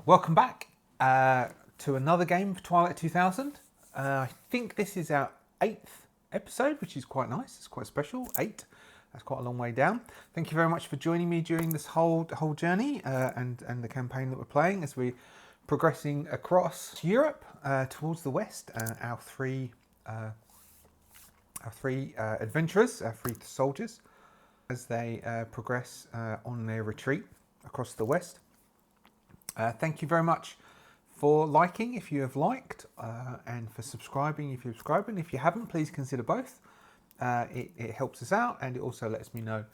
Welcome back to another game of Twilight 2000. I think this is our 8th episode, which is quite nice. It's quite special. 8. That's quite a long way down. Thank you very much for joining me during this whole journey and the campaign that we're playing as we're progressing across Europe towards the west. Our three adventurers, our 3 soldiers, as they progress on their retreat across the west. Thank you very much for liking if you have liked and for subscribing if you've subscribed. And if you haven't, please consider both. It helps us out and it also lets me know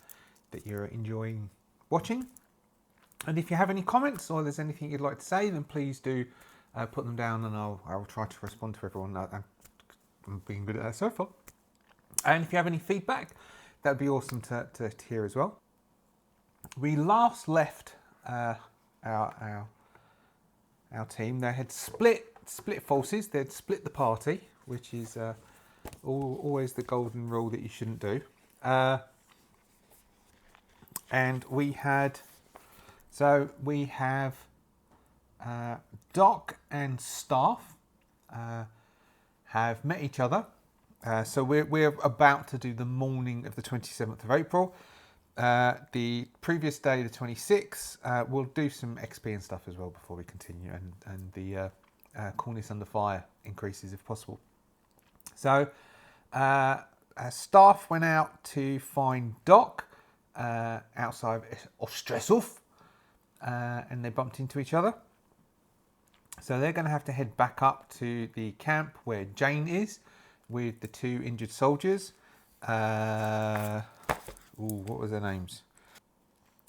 that you're enjoying watching. And if you have any comments or there's anything you'd like to say, then please do put them down and I'll try to respond to everyone. I'm being good at that so far. And if you have any feedback, that'd be awesome to hear as well. We last left our team. They had split forces. They'd split the party, which is always the golden rule that you shouldn't do. And we have Doc and Staff have met each other. So we're about to do the morning of the 27th of April. The previous day, the 26th, we'll do some XP and stuff as well before we continue, and the coolness under fire increases if possible. So Staff went out to find Doc outside of Stresshof, and they bumped into each other. So they're going to have to head back up to the camp where Jane is with the 2 injured soldiers. What were their names?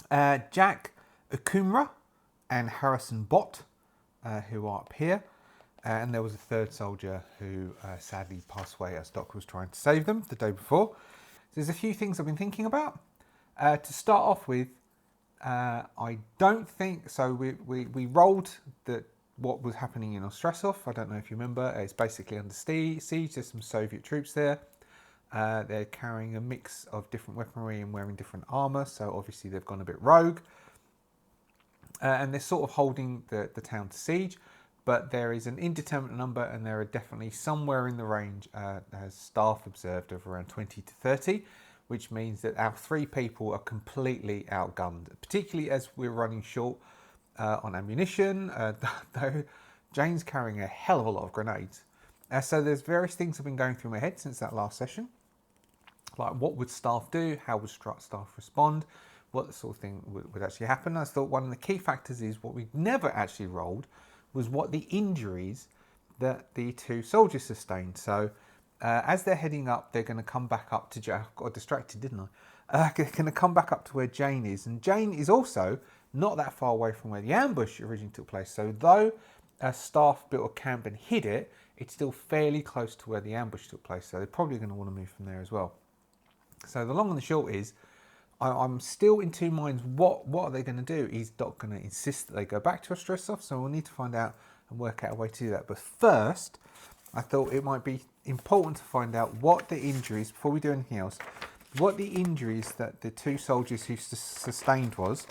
Jack Akumra and Harrison Bott, who are up here. And there was a 3rd soldier who sadly passed away as Doc was trying to save them the day before. So there's a few things I've been thinking about. To start off with, I don't think... So we rolled what was happening in Ostrasov. I don't know if you remember. It's basically under siege. There's some Soviet troops there. They're carrying a mix of different weaponry and wearing different armour, so obviously they've gone a bit rogue. And they're sort of holding the town to siege, but there is an indeterminate number and there are definitely somewhere in the range, as Staff observed, of around 20 to 30, which means that our 3 people are completely outgunned, particularly as we're running short on ammunition, though Jane's carrying a hell of a lot of grenades. So there's various things have been going through my head since that last session. Like, what would Staff do? How would Staff respond? What sort of thing would actually happen? I thought one of the key factors is what we never actually rolled was what the injuries that the 2 soldiers sustained. So as they're heading up, they're going to come back up to... I got distracted, didn't I? They're going to come back up to where Jane is. And Jane is also not that far away from where the ambush originally took place. So though Staff built a camp and hid it, it's still fairly close to where the ambush took place. So they're probably going to want to move from there as well. So the long and the short is, I'm still in 2 minds. What are they going to do? Is Doc going to insist that they go back to Ostrasov? So we'll need to find out and work out a way to do that. But first, I thought it might be important to find out what the injuries, before we do anything else, what the injuries that the 2 soldiers who sustained was.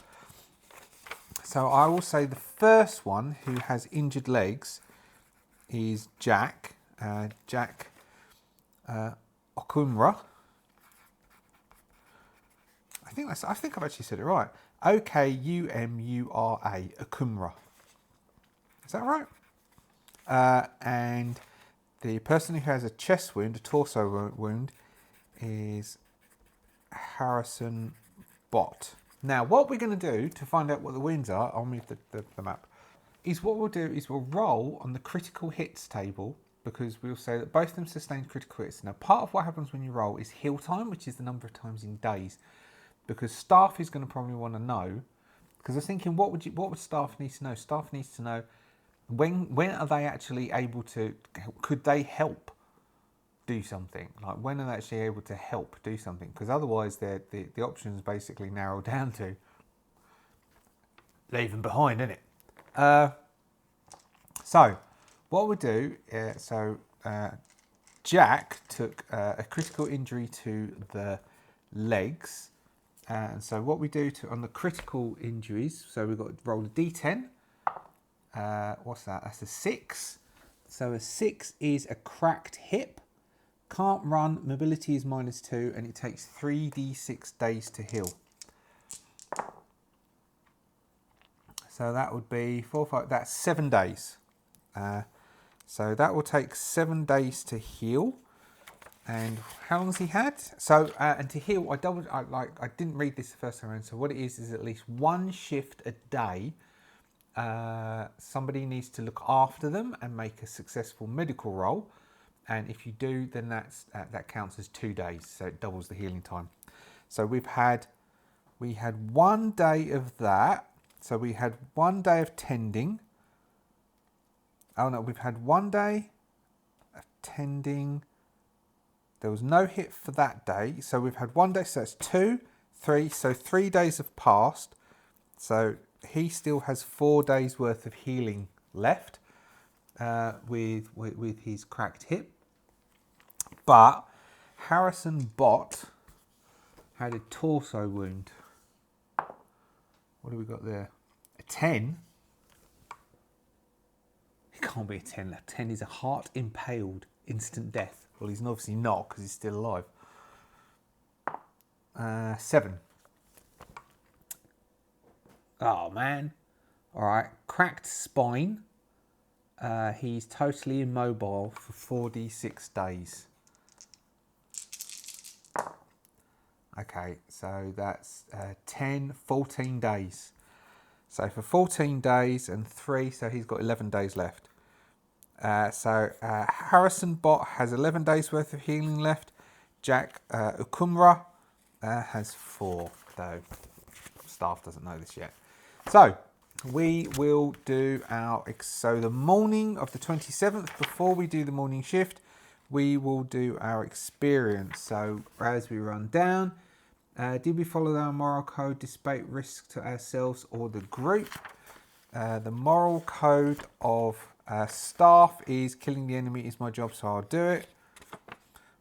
So I will say the first one who has injured legs is Jack Okumra. I think I've actually said it right. Okumura, Okumra. Is that right? And the person who has a chest wound, a torso wound, is Harrison Bott. Now, what we're going to do to find out what the wounds are, I'll move the map, is what we'll do is we'll roll on the critical hits table, because we'll say that both of them sustained critical hits. Now, part of what happens when you roll is heal time, which is the number of times in days, because Staff is going to probably want to know, because I was thinking, what would Staff need to know? Staff needs to know when are they actually able to, could they help do something? Like, when are they actually able to help do something? Because otherwise the options basically narrow down to leave them behind, isn't it? So what we'll do, Jack took a critical injury to the legs. And so what we do on the critical injuries, so we've got to roll a d10. What's that? That's a 6. So a 6 is a cracked hip. Can't run. Mobility is -2, and it takes 3d6 days to heal. So that would be 4, 5. That's 7 days. So that will take 7 days to heal. And how long has he had? So and to heal, I didn't read this the first time around. So what it is at least 1 shift a day. Somebody needs to look after them and make a successful medical roll. And if you do, then that counts as 2 days. So it doubles the healing time. So we had 1 day of that. So we had 1 day of tending. Oh no, we've had 1 day of tending. There was no hit for that day. So we've had 1 day, so that's 2, 3. So 3 days have passed. So he still has 4 days worth of healing left with his cracked hip. But Harrison Bott had a torso wound. What do we got there? A 10? It can't be a 10. A 10 is a heart impaled, instant death. Well, he's obviously not because he's still alive. 7. Oh, man. All right. Cracked spine. He's totally immobile for 4d6 days. Okay, so that's 10, 14 days. So for 14 days and 3, so he's got 11 days left. Harrison Bott has 11 days worth of healing left. Jack Ukumra has 4, though staff doesn't know this yet. So we will do the morning of the 27th, before we do the morning shift, we will do our experience. So as we run down, did we follow our moral code despite risk to ourselves or the group? The moral code of staff is killing the enemy is my job, so I'll do it.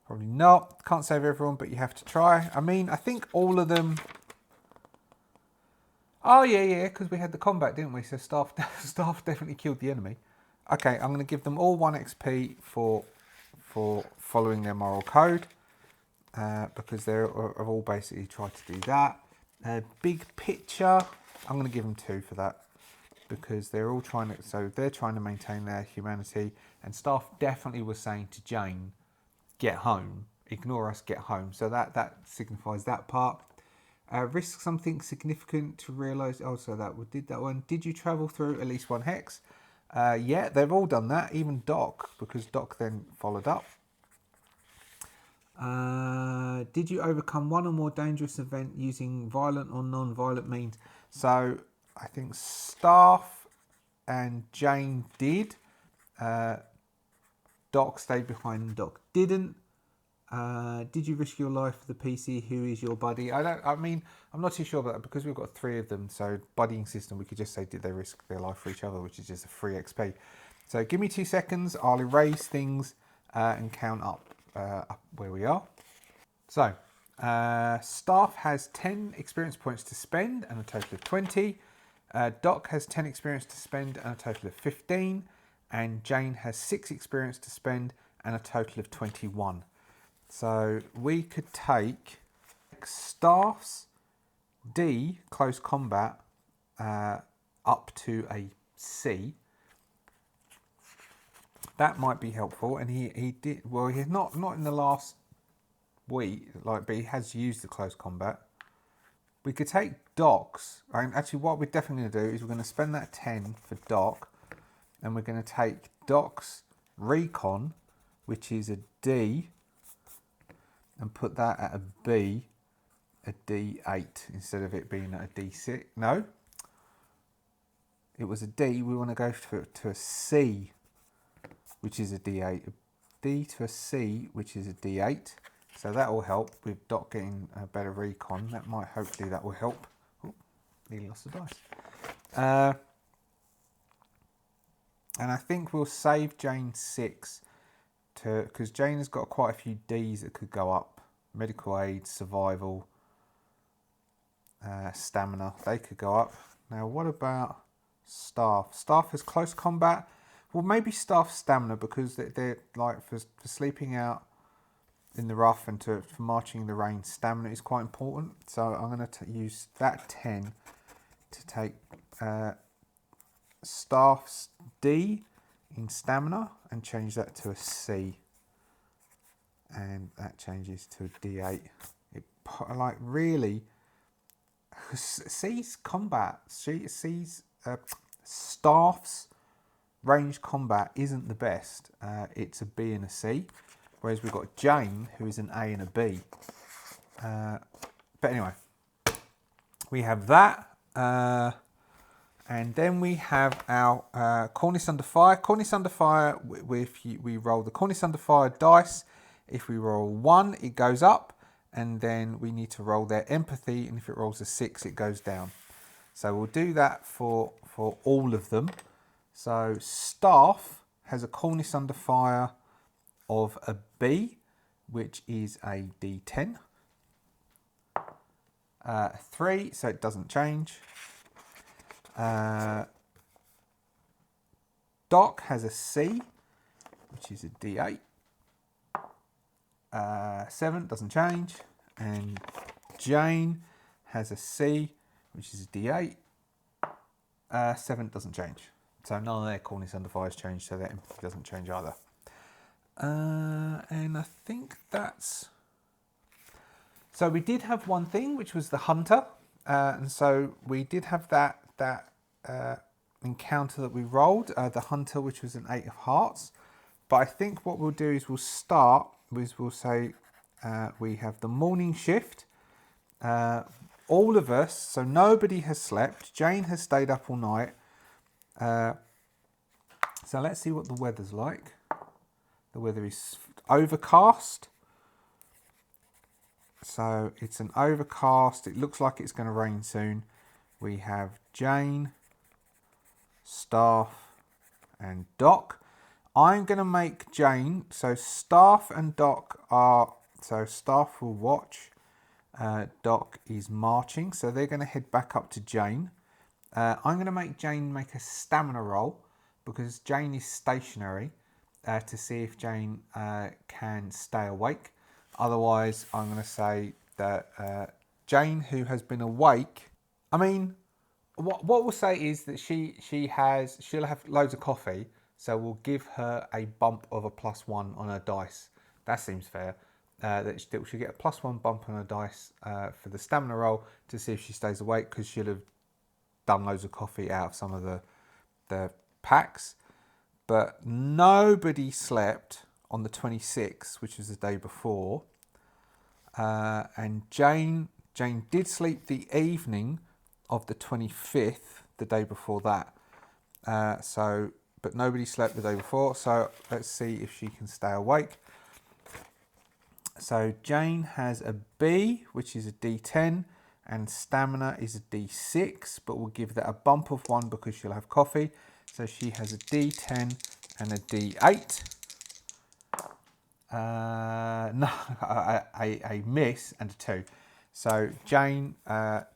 Probably not. Can't save everyone, but you have to try. I mean, I think all of them... Oh, yeah, because we had the combat, didn't we? So staff definitely killed the enemy. Okay, I'm going to give them all 1 XP for following their moral code, because they've all basically tried to do that. Big picture, I'm going to give them 2 for that, because they're all trying to... So they're trying to maintain their humanity, and staff definitely was saying to Jane, get home, ignore us, get home. So that signifies that part. Risk something significant to realise... Oh, so we did that one. Did you travel through at least 1 hex? Yeah, they've all done that. Even Doc, because Doc then followed up. Did you overcome 1 or more dangerous event using violent or non-violent means? So I think Staff and Jane did. Doc stayed behind and Doc didn't. Did you risk your life for the PC? Who is your buddy? I'm not too sure about that, because we've got 3 of them. So buddying system, we could just say, did they risk their life for each other, which is just a free XP. So give me 2 seconds. I'll erase things and count up where we are. So Staff has 10 experience points to spend and a total of 20. Doc has 10 experience to spend and a total of 15. And Jane has 6 experience to spend and a total of 21. So we could take Staff's D, close combat, up to a C. That might be helpful. And he did, well, he's not in the last week, but he has used the close combat. We could take Doc's. Actually, what we're definitely going to do is we're going to spend that 10 for Doc. And we're going to take Doc's Recon, which is a D, and put that at a B, a D8, instead of it being at a D6. No, it was a D. We want to go to a C, which is a D8. A D to a C, which is a D8. So that will help with Doc getting a better recon. Hopefully that will help. Oh, nearly lost the dice. And I think we'll save Jane 6 because Jane has got quite a few Ds that could go up. Medical aid, survival, stamina, they could go up. Now what about Staff. Staff has close combat. Well, maybe staff stamina, because they're like for sleeping out in the rough and for marching in the rain. Stamina is quite important. So I'm going to use that 10 to take staff's D in stamina and change that to a C. And that changes to a D8. It like really C's combat. C's staff's range combat isn't the best. It's a B and a C, whereas we've got Jane, who is an A and a B. But anyway, we have that, and then we have our Cornice Under Fire. Cornice Under Fire. We roll the Cornice Under Fire dice. If we roll 1, it goes up, and then we need to roll their empathy, and if it rolls a 6, it goes down. So we'll do that for all of them. So Staff has a Cornice Under Fire of a B, which is a D10. 3, so it doesn't change. Doc has a C, which is a D8. 7 doesn't change, and Jane has a C, which is a D8. 7 doesn't change, so none of their Cornice Under Fires change, so their empathy doesn't change either. And I think that's... So we did have one thing, which was the Hunter, and so we did have that encounter that we rolled, the Hunter, which was an 8 of Hearts. But I think what we'll do is we'll say we have the morning shift. All of us, so nobody has slept. Jane has stayed up all night. So let's see what the weather's like. The weather is overcast. So it's an overcast. It looks like it's going to rain soon. We have Jane, Staff, and Doc. I'm going to make Jane, so Staff and Doc are, so Staff will watch, Doc is marching, so they're going to head back up to Jane. I'm going to make Jane make a stamina roll, because Jane is stationary, to see if Jane can stay awake. Otherwise, I'm going to say that Jane, who has been awake, I mean, what we'll say is that she'll have loads of coffee, so we'll give her a bump of a +1 on her dice. That seems fair. That she'll get a +1 bump on her dice for the stamina roll to see if she stays awake, because she'll have done loads of coffee out of some of the packs. But nobody slept on the 26th, which was the day before. And Jane did sleep the evening of the 25th, the day before that. But nobody slept the day before, so let's see if she can stay awake. So Jane has a B, which is a D10, and stamina is a D6, but we'll give that a bump of 1 because she'll have coffee. So she has a D10 and a D8. No, a miss and a 2. So Jane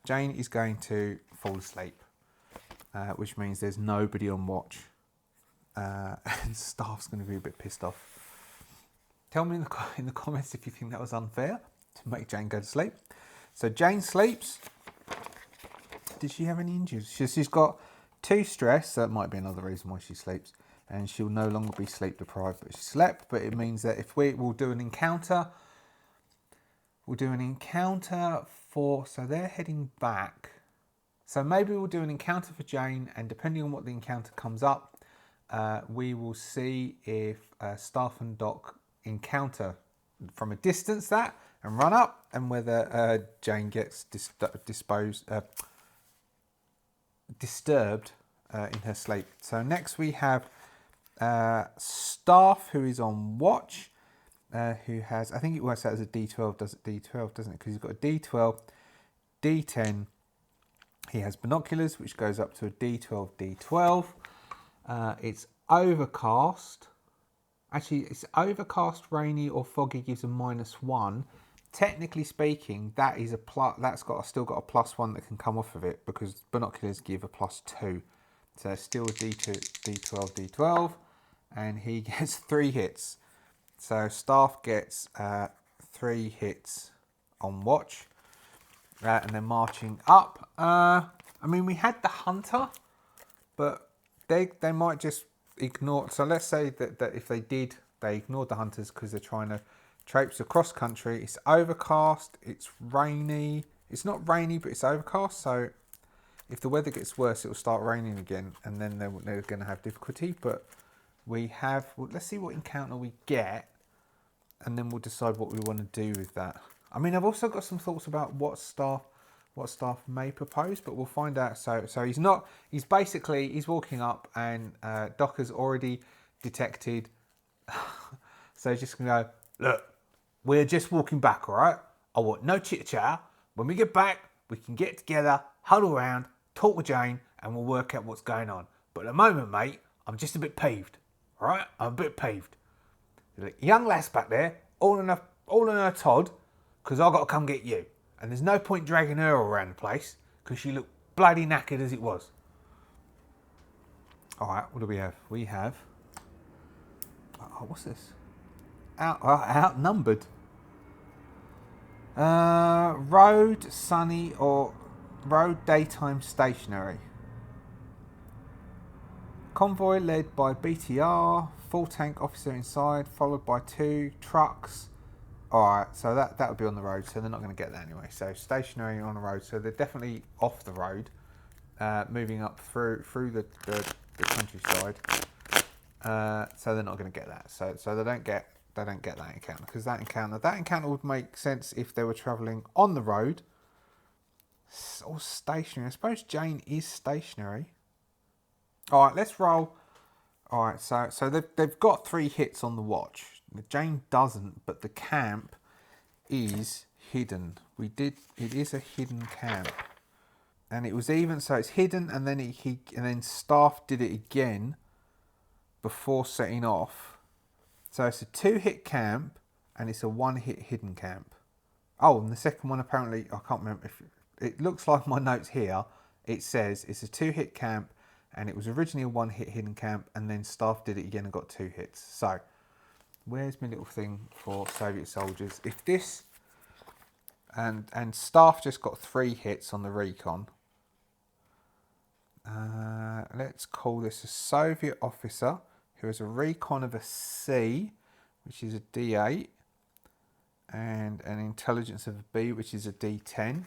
is going to fall asleep, which means there's nobody on watch. And Staff's going to be a bit pissed off. Tell me in the comments if you think that was unfair to make Jane go to sleep. So Jane sleeps. Did she have any injuries? She's got 2 stress. So that might be another reason why she sleeps. And she'll no longer be sleep deprived, but she slept. But it means that if we'll do an encounter. We'll do an encounter for... So they're heading back. So maybe we'll do an encounter for Jane. And depending on what the encounter comes up, we will see if Staff and Doc encounter from a distance that and run up, and whether Jane gets disturbed in her sleep. So next we have Staff, who is on watch, who has, I think it works out as a D12, D12, doesn't it? Because he's got a D12, D10. He has binoculars, which goes up to a D12, D12. It's overcast. Actually, it's overcast, rainy, or foggy gives a -1. Technically speaking, that is that's still got a +1 that can come off of it, because binoculars give a +2. So still D2, D12, D12, and he gets 3 hits. So Staff gets 3 hits on watch, and then marching up. I mean, we had the hunter, but they might just ignore. So let's say that if they did, they ignored the hunters because they're trying to traipse across country. It's overcast. It's rainy. It's not rainy, but it's overcast. So if the weather gets worse, it will start raining again, and then they're going to have difficulty. But we have. Well, let's see what encounter we get, and then we'll decide what we want to do with that. I mean, I've also got some thoughts about what Staff may propose, but we'll find out. So he's not. He's basically walking up, and Doc has already detected. So he's just gonna go, look, we're just walking back, all right? I want no chit chat. When we get back, we can get together, huddle around, talk with Jane, and we'll work out what's going on. But at the moment, mate, I'm just a bit peeved, all right? I'm a bit peeved. Young lass back there, all in her Todd, because I've got to come get you. And there's no point dragging her around the place, because she looked bloody knackered as it was. All right, what do we have? We have... Oh, what's this? Outnumbered. Road, sunny, or road, daytime, stationary. Convoy led by BTR, full tank officer inside, followed by 2 trucks. Alright, so that would be on the road, so they're not going to get that anyway. So stationary on the road, so they're definitely off the road, moving up through the countryside. So they're not going to get that. So they don't get that encounter, because that encounter would make sense if they were travelling on the road or stationary. I suppose Jane is stationary. All right, let's roll. All right, so they've got 3 hits on the watch. Jane doesn't, but the camp is hidden. It is a hidden camp, and it was even so it's hidden, and then Staff did it again before setting off. So it's a 2-hit camp, and it's a 1-hit hidden camp. Oh, and the second one apparently, I can't remember if it looks like my notes here. It says it's a 2-hit camp, and it was originally a 1-hit hidden camp, and then Staff did it again and got 2 hits. So where's my little thing for Soviet soldiers? If this and Staff just got 3 hits on the recon. Let's call this a Soviet officer who has a recon of a C, which is a D8, and an intelligence of a B, which is a D10.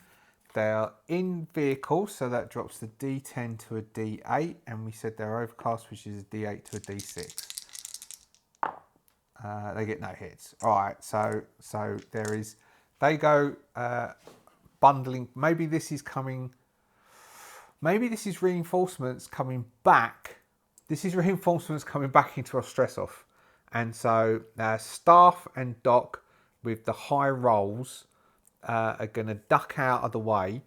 They are in vehicle, so that drops the D10 to a D8, and we said they're overcast, which is a D8 to a D6. They get no hits. All right, so there is. They go bundling. Maybe this is coming. Maybe this is reinforcements coming back. This is reinforcements coming back into our stress off, and so Staff and Doc with the high rolls are going to duck out of the way.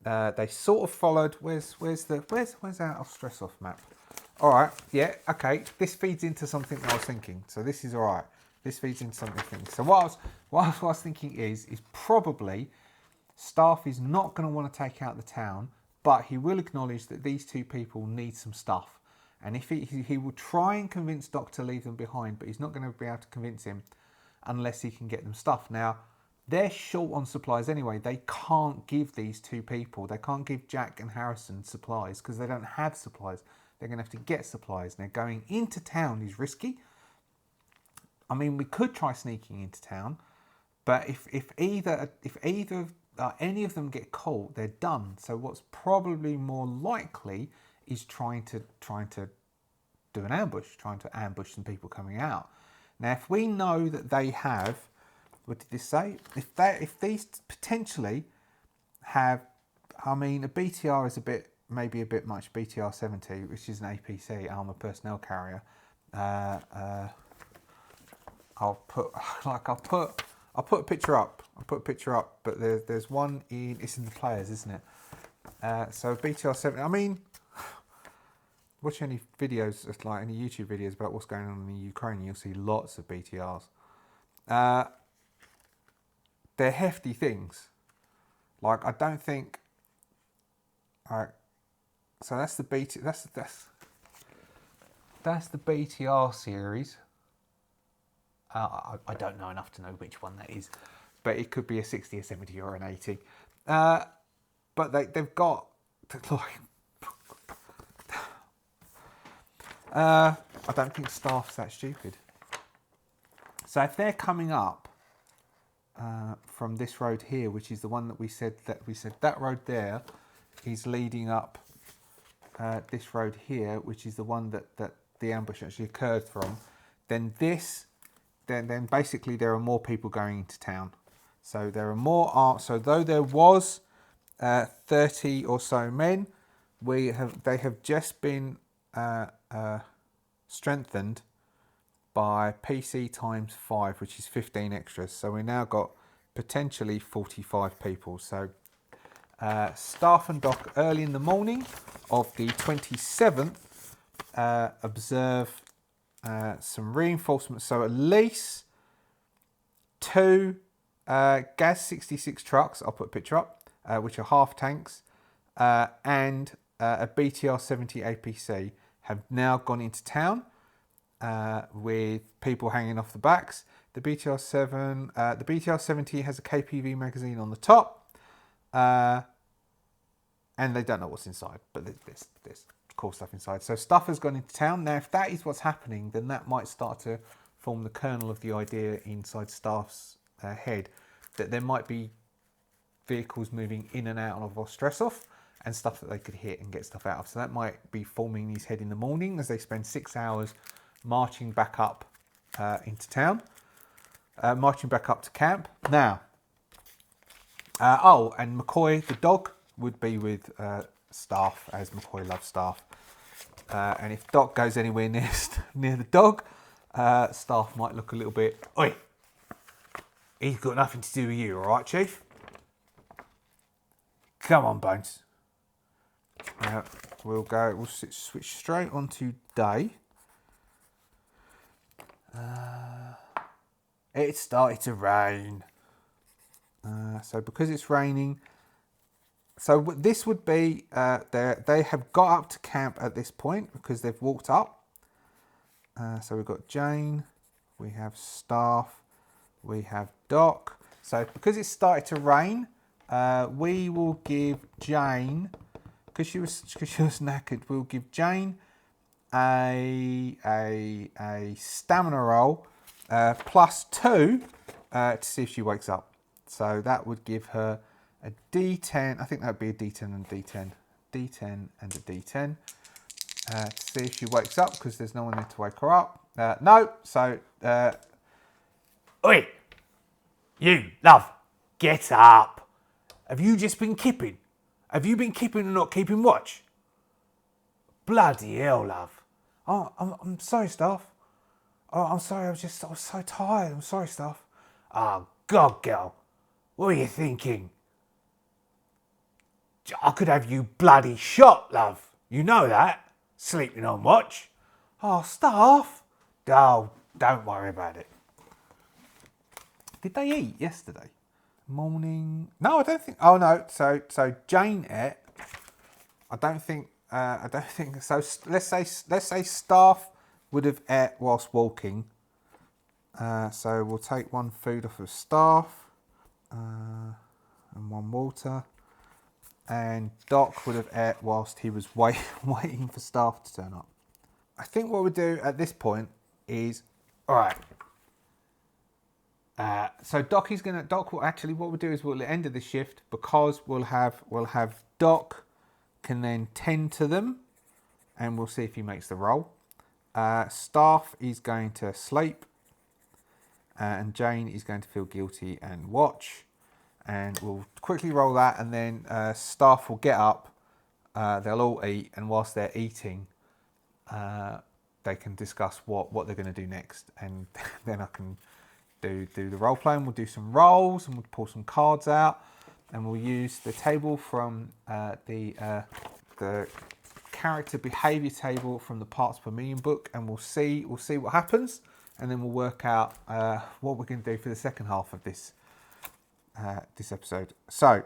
They sort of followed. Where's our stress off map? All right, yeah, okay. This feeds into something I was thinking. So this is all right. This feeds into something. So what I was thinking is probably Staff is not going to want to take out the town, but he will acknowledge that these 2 people need some stuff. And if he will try and convince Doc to leave them behind, but he's not going to be able to convince him unless he can get them stuff. Now, they're short on supplies anyway. They can't give these 2 people, they can't give Jack and Harrison supplies because they don't have supplies. They're going to have to get supplies. Now, going into town is risky. I mean, we could try sneaking into town, but if any of them get caught, they're done. So what's probably more likely is trying to do an ambush, trying to ambush some people coming out. Now, if we know that they have, what did this say? If these potentially have, I mean, a BTR is maybe a bit much. BTR 70, which is an APC, armored personnel carrier. I'll put a picture up. But there's one it's in the players, isn't it? So BTR 70. I mean, watch any videos, like any YouTube videos about what's going on in the Ukraine, you'll see lots of BTRs. They're hefty things. Like, I don't think... So that's the that's the BTR series. I don't know enough to know which one that is, but it could be a 60, a 70, or an 80. But they've got like. I don't think staff's that stupid. So if they're coming up from this road here, which is the one that we said that road there is leading up this road here, which is the one that the ambush actually occurred from, then then basically there are more people going into town. So there are more so though there was 30 or so men, they have just been strengthened by PC times 5, which is 15 extras. So we now got potentially 45 people. So staff and dock early in the morning of the 27th observe some reinforcements. So at least 2 Gaz 66 trucks, I'll put a picture up, which are half tanks, and a BTR 70 APC have now gone into town with people hanging off the backs. The BTR 70 has a KPV magazine on the top, and they don't know what's inside, but there's cool stuff inside. So stuff has gone into town. Now, if that is what's happening, then that might start to form the kernel of the idea inside staff's head that there might be vehicles moving in and out of Ostresov and stuff that they could hit and get stuff out of. So that might be forming in his head in the morning as they spend 6 hours marching back up into town, marching back up to camp. Now, and McCoy the dog would be with staff, as McCoy loves staff. And if Doc goes anywhere near the dog, staff might look a little bit, oi, he's got nothing to do with you, all right, Chief? Come on, Bones. We'll switch straight on to day. It started to rain. So because it's raining, so this would be, they have got up to camp at this point because they've walked up. So we've got Jane, we have staff, we have Doc. So because it started to rain, we will give Jane, because she was knackered, we'll give Jane a stamina roll +2 to see if she wakes up. So that would give her a D10. I think that would be a D10 and a D10. D10 and a D10 to see if she wakes up, because there's no one there to wake her up. No, so oi, you love, get up. Have you just been kipping? Have you been kipping and not keeping watch? Bloody hell, love. Oh, I'm sorry, staff. Oh, I'm sorry, I was so tired. I'm sorry, staff. Oh, God, girl. What are you thinking? I could have you bloody shot, love. You know that. Sleeping on watch. Oh, staff. Oh, don't worry about it. Did they eat yesterday? Morning? No, I don't think. Oh no. So Jane ate. I don't think so. Let's say staff would have ate whilst walking. So we'll take 1 food off of staff and 1 water. And Doc would have ate whilst he was waiting for staff to turn up. I think what we'll do at this point is, all right. So Doc will actually, what we'll do is we'll end of the shift, because we'll have Doc can then tend to them, and we'll see if he makes the roll. Staff is going to sleep, and Jane is going to feel guilty and watch, and we'll quickly roll that, and then staff will get up, they'll all eat, and whilst they're eating, they can discuss what they're going to do next, and then I can do the role playing. We'll do some rolls, and we'll pull some cards out, and we'll use the table from the character behaviour table from the Parts Per Million book, and we'll see what happens, and then we'll work out what we're going to do for the second half of this episode. So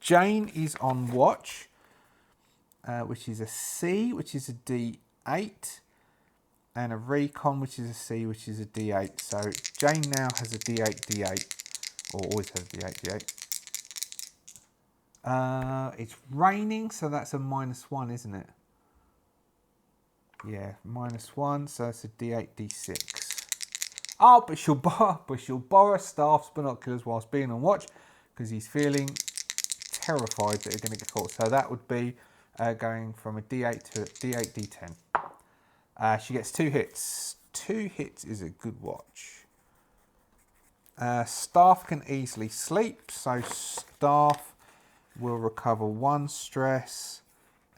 Jane is on watch, which is a C, which is a D8, and a recon, which is a C, which is a D8. So Jane now has a D8, D8, or always has a D8, D8. It's raining, so that's a -1, isn't it? Yeah, -1, so it's a D8, D6. Oh, but she'll borrow Staff's binoculars whilst being on watch because he's feeling terrified that they're going to get caught. So that would be going from a D8 to a D8, D10. She gets 2 hits. 2 hits is a good watch. Staff can easily sleep, so Staff will recover 1 stress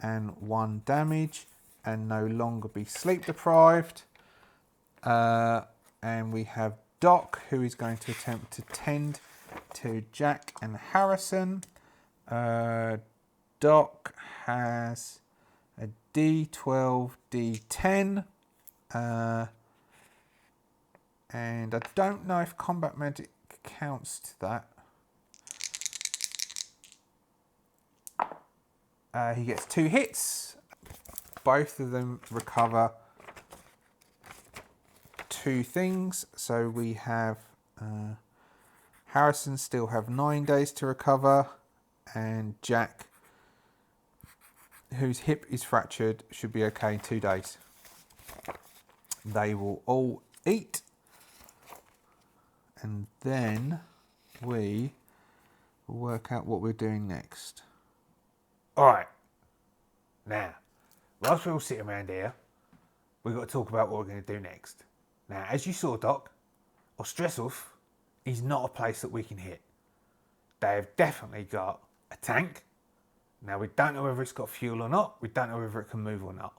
and 1 damage and no longer be sleep deprived. And we have Doc, who is going to attempt to tend to Jack and Harrison. Doc has a D12, D10. And I don't know if combat magic counts to that. He gets 2 hits. Both of them recover 2 things. So we have Harrison still have 9 days to recover, and Jack, whose hip is fractured, should be okay in 2 days. They will all eat, and then we will work out what we're doing next. All right. Now, whilst we're all sitting around here, we've got to talk about what we're going to do next. Now, as you saw, Doc, Ostresov is not a place that we can hit. They have definitely got a tank. Now, we don't know whether it's got fuel or not. We don't know whether it can move or not.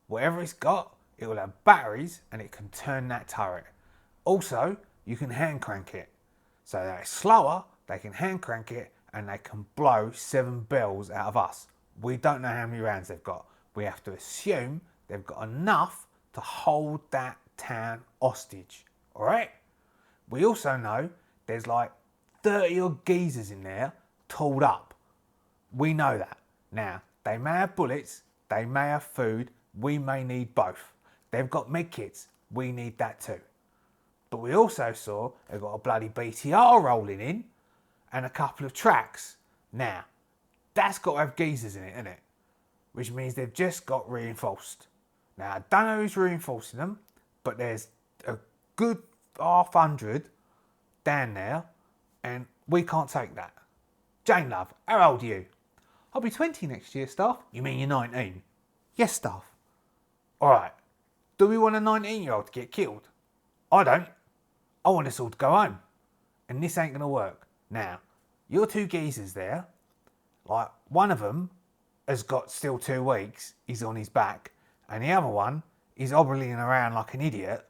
Whatever it's got, it will have batteries and it can turn that turret. Also, you can hand crank it. So that it's slower, they can hand crank it and they can blow 7 bells out of us. We don't know how many rounds they've got. We have to assume they've got enough to hold that town hostage. All right? We also know there's like 30 odd geezers in there tooled up. We know that. Now, they may have bullets, they may have food, we may need both. They've got medkits, we need that too. But we also saw they've got a bloody BTR rolling in and a couple of tracks. Now, that's got to have geezers in it, isn't it? Which means they've just got reinforced. Now, I don't know who's reinforcing them, but there's a good 100 down there, and we can't take that. Jane, love, how old are you? I'll be 20 next year, Staff. You mean you're 19? Yes, Staff. All right. Do we want a 19-year-old to get killed? I don't. I want us all to go home. And this ain't going to work. Now, your 2 geezers there, like one of them has got still 2 weeks, he's on his back, and the other one is hobbling around like an idiot,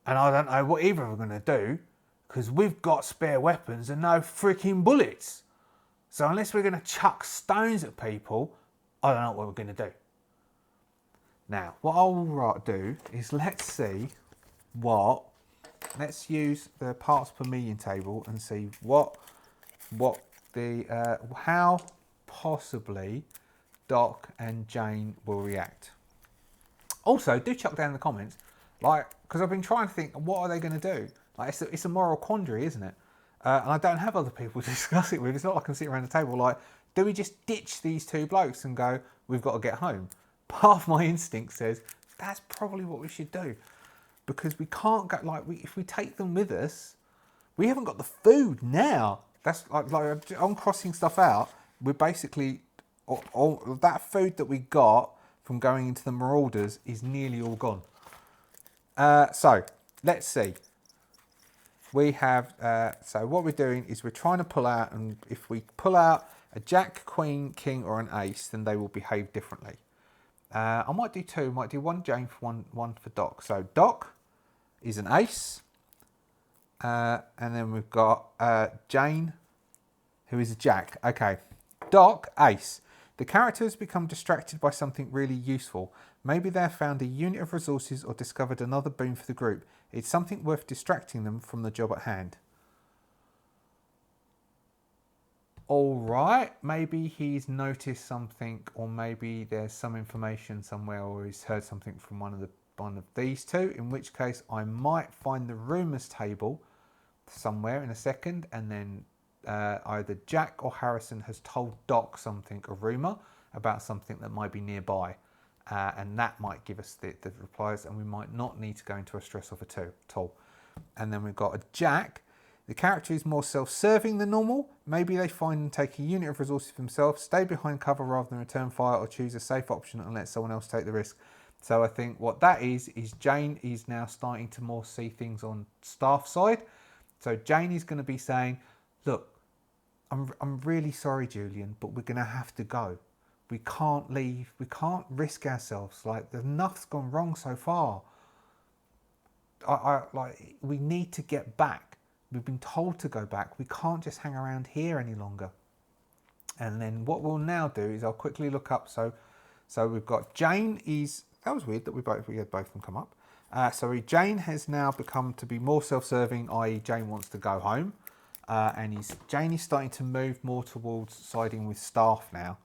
and I don't know what either of them are going to do, because we've got spare weapons and no freaking bullets. So unless we're going to chuck stones at people, I don't know what we're going to do. Now, what I'll do is let's use the parts per million table and see how possibly Doc and Jane will react. Also, do chuck down in the comments, because I've been trying to think, what are they going to do? Like, it's a moral quandary, isn't it? And I don't have other people to discuss it with. It's not like I can sit around the table like, do we just ditch these 2 blokes and go, we've got to get home? Part of my instinct says, that's probably what we should do. Because we can't go, if we take them with us, we haven't got the food now. That's like I'm crossing stuff out. We're basically, all that food that we got from going into the Marauders is nearly all gone. So, let's see. We have, so what we're doing is we're trying to pull out, and if we pull out a Jack, Queen, King or an Ace, then they will behave differently. I might do 2, might do 1 Jane for one for Doc. So Doc is an Ace, and then we've got Jane, who is a Jack. Okay, Doc, Ace. The character has become distracted by something really useful. Maybe they have found a unit of resources or discovered another boon for the group. It's something worth distracting them from the job at hand. all right, maybe he's noticed something, or maybe there's some information somewhere, or he's heard something from one of these two, in which case I might find the rumours table somewhere in a second, and then either Jack or Harrison has told Doc something, a rumour about something that might be nearby, and that might give us the replies, and we might not need to go into a stress off at all. And then we've got a Jack. The character is more self-serving than normal. Maybe they find and take a unit of resources for themselves, stay behind cover rather than return fire, or choose a safe option and let someone else take the risk. So I think what that is Jane is now starting to more see things on staff side. So Jane is going to be saying, look, I'm really sorry, Julian, but we're going to have to go. We can't leave. We can't risk ourselves. Like, enough's gone wrong so far. We need to get back. We've been told to go back. We can't just hang around here any longer. And then what we'll now do is I'll quickly look up. So we've got Jane is... That was weird that we had both of them come up. Jane has now become to be more self-serving, i.e. Jane wants to go home. Jane is starting to move more towards siding with staff now.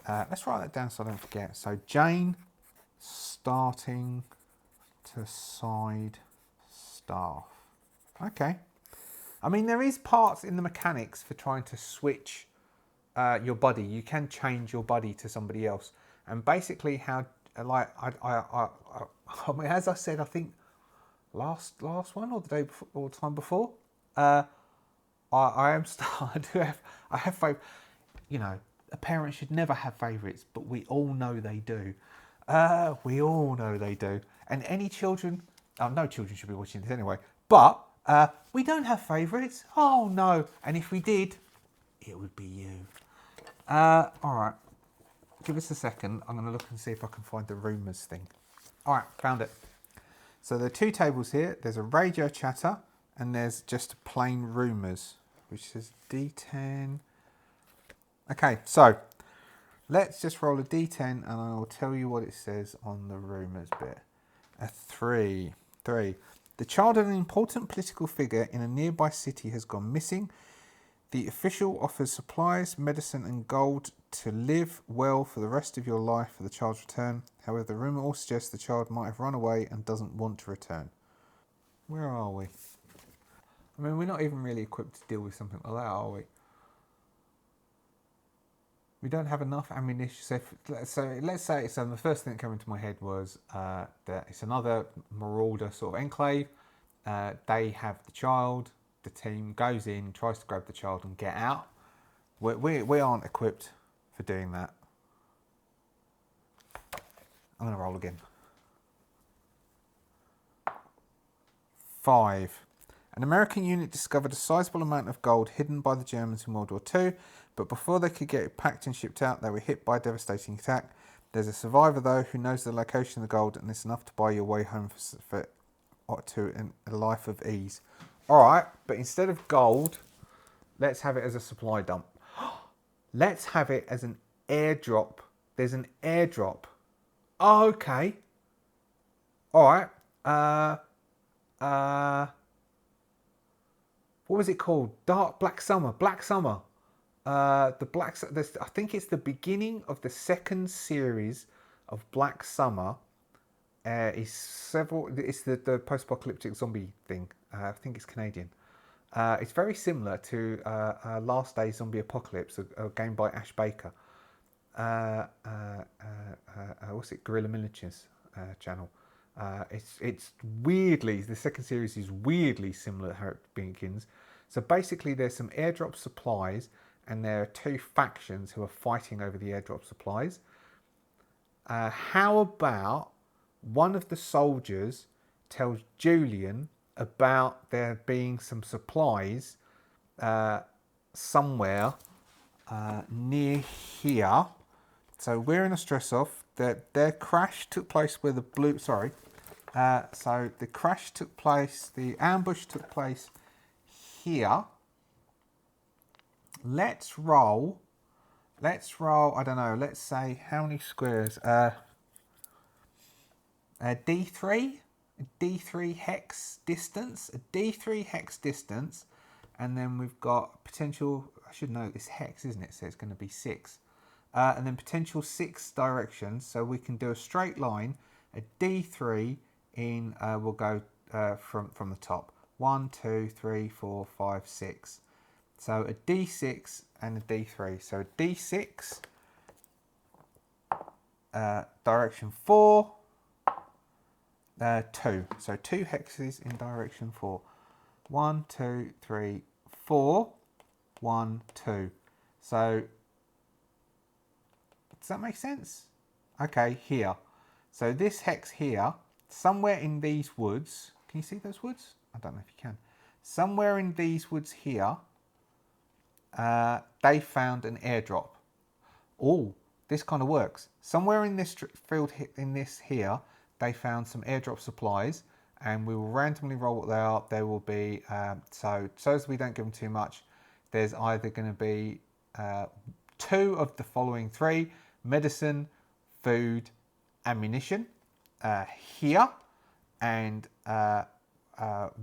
Let's write that down so I don't forget. So Jane starting to side staff. Okay. I mean, there is parts in the mechanics for trying to switch your buddy. You can change your buddy to somebody else. And basically how, like, I mean, as I said, I think last one or the day before, or the time before, I have favorite. You know, a parent should never have favourites, but we all know they do. We all know they do. And any children, no children should be watching this anyway, but we don't have favourites. Oh no. And if we did, it would be you. All right. Give us a second. I'm going to look and see if I can find the rumours thing. All right, found it. So there are two tables here. There's a radio chatter and there's just plain rumours, which says D10. Okay, so let's just roll a D10 and I will tell you what it says on the rumours bit. A 3. The child of an important political figure in a nearby city has gone missing. The official offers supplies, medicine and gold to live well for the rest of your life for the child's return. However, the rumour also suggests the child might have run away and doesn't want to return. Where are we? I mean, we're not even really equipped to deal with something like that, are we? We don't have enough ammunition. So let's say, the first thing that came into my head was that it's another marauder sort of enclave. They have the child. The team goes in, tries to grab the child and get out. We aren't equipped for doing that. I'm going to roll again. 5. An American unit discovered a sizable amount of gold hidden by the Germans in World War II, but before they could get it packed and shipped out, they were hit by a devastating attack. There's a survivor, though, who knows the location of the gold, and it's enough to buy your way home to a life of ease. All right, but instead of gold, let's have it as a supply dump. Let's have it as an airdrop. There's an airdrop. Oh, okay. All right. What was it called? Black Summer. I think it's the beginning of the second series of Black Summer. It's the post-apocalyptic zombie thing. I think it's Canadian. It's very similar to Last Day Zombie Apocalypse, a game by Ash Baker. What's it? Guerrilla Miniatures channel. It's weirdly, the second series is weirdly similar to Harry Binkins. So basically there's some airdrop supplies and there are two factions who are fighting over the airdrop supplies. How about one of the soldiers tells Julian about there being some supplies somewhere near here. So we're in a stress off. Their crash took place where the blue... Sorry. So the crash took place... The ambush took place here. Let's roll... I don't know. Let's say how many squares? D3 hex distance. A D3 hex distance And then we've got potential, I should know this hex, isn't it? So it's going to be 6. And then potential 6 directions. So we can do a straight line, a D3 in, we'll go from the top. 1, 2, 3, 4, 5, 6. So a D6 and a D3. So a D6, direction 4, 2. So 2 hexes in direction 4. 1, 2, 3, 4. 1, 2. So does that make sense? Okay, here. So this hex here, somewhere in these woods. Can you see those woods? I don't know if you can. Somewhere in these woods here, they found an airdrop. Oh, this kind of works. Somewhere in this field, in this here, they found some airdrop supplies, and we will randomly roll what they are. There will be, so as we don't give them too much, there's either going to be 2 of the following 3: medicine, food, ammunition here, and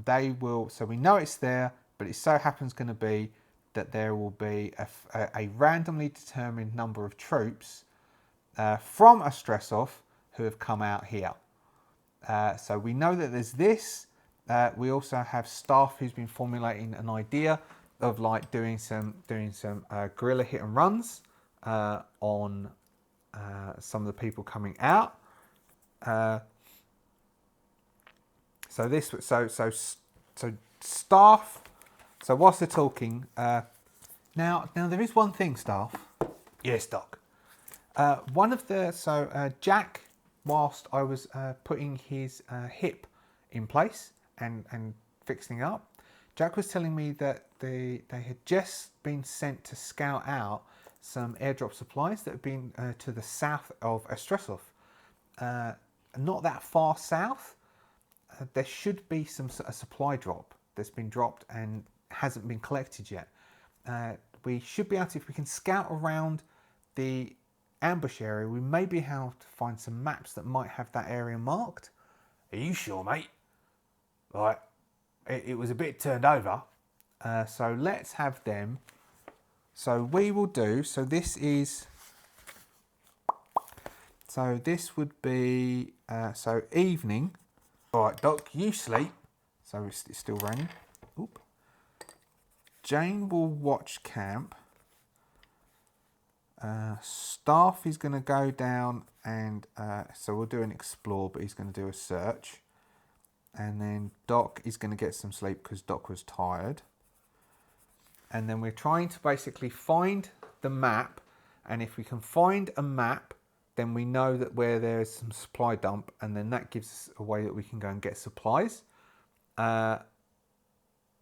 they will, so we know it's there, but it so happens going to be that there will be a randomly determined number of troops from a stress off who have come out here. So we know that there's this. We also have staff who's been formulating an idea of like doing some guerrilla hit and runs on some of the people coming out. So staff. So whilst they're talking, now there is one thing, staff. Yes, Doc. One of the Jack, whilst I was putting his hip in place and fixing it up, Jack was telling me that they had just been sent to scout out some airdrop supplies that have been to the south of Estresov. Not that far south. There should be a supply drop that's been dropped and hasn't been collected yet. We should be able to, if we can scout around the ambush area, we may be able to find some maps that might have that area marked. Are you sure, mate? Like, it was a bit turned over. So let's have them. So we will do, so this would be, so evening. All right, Doc, you sleep. So it's still raining. Oop. Jane will watch camp. Staff is going to go down and, so we'll do an explore, but he's going to do a search. And then Doc is going to get some sleep because Doc was tired. And then we're trying to basically find the map. And if we can find a map, then we know that where there's some supply dump, and then that gives us a way that we can go and get supplies.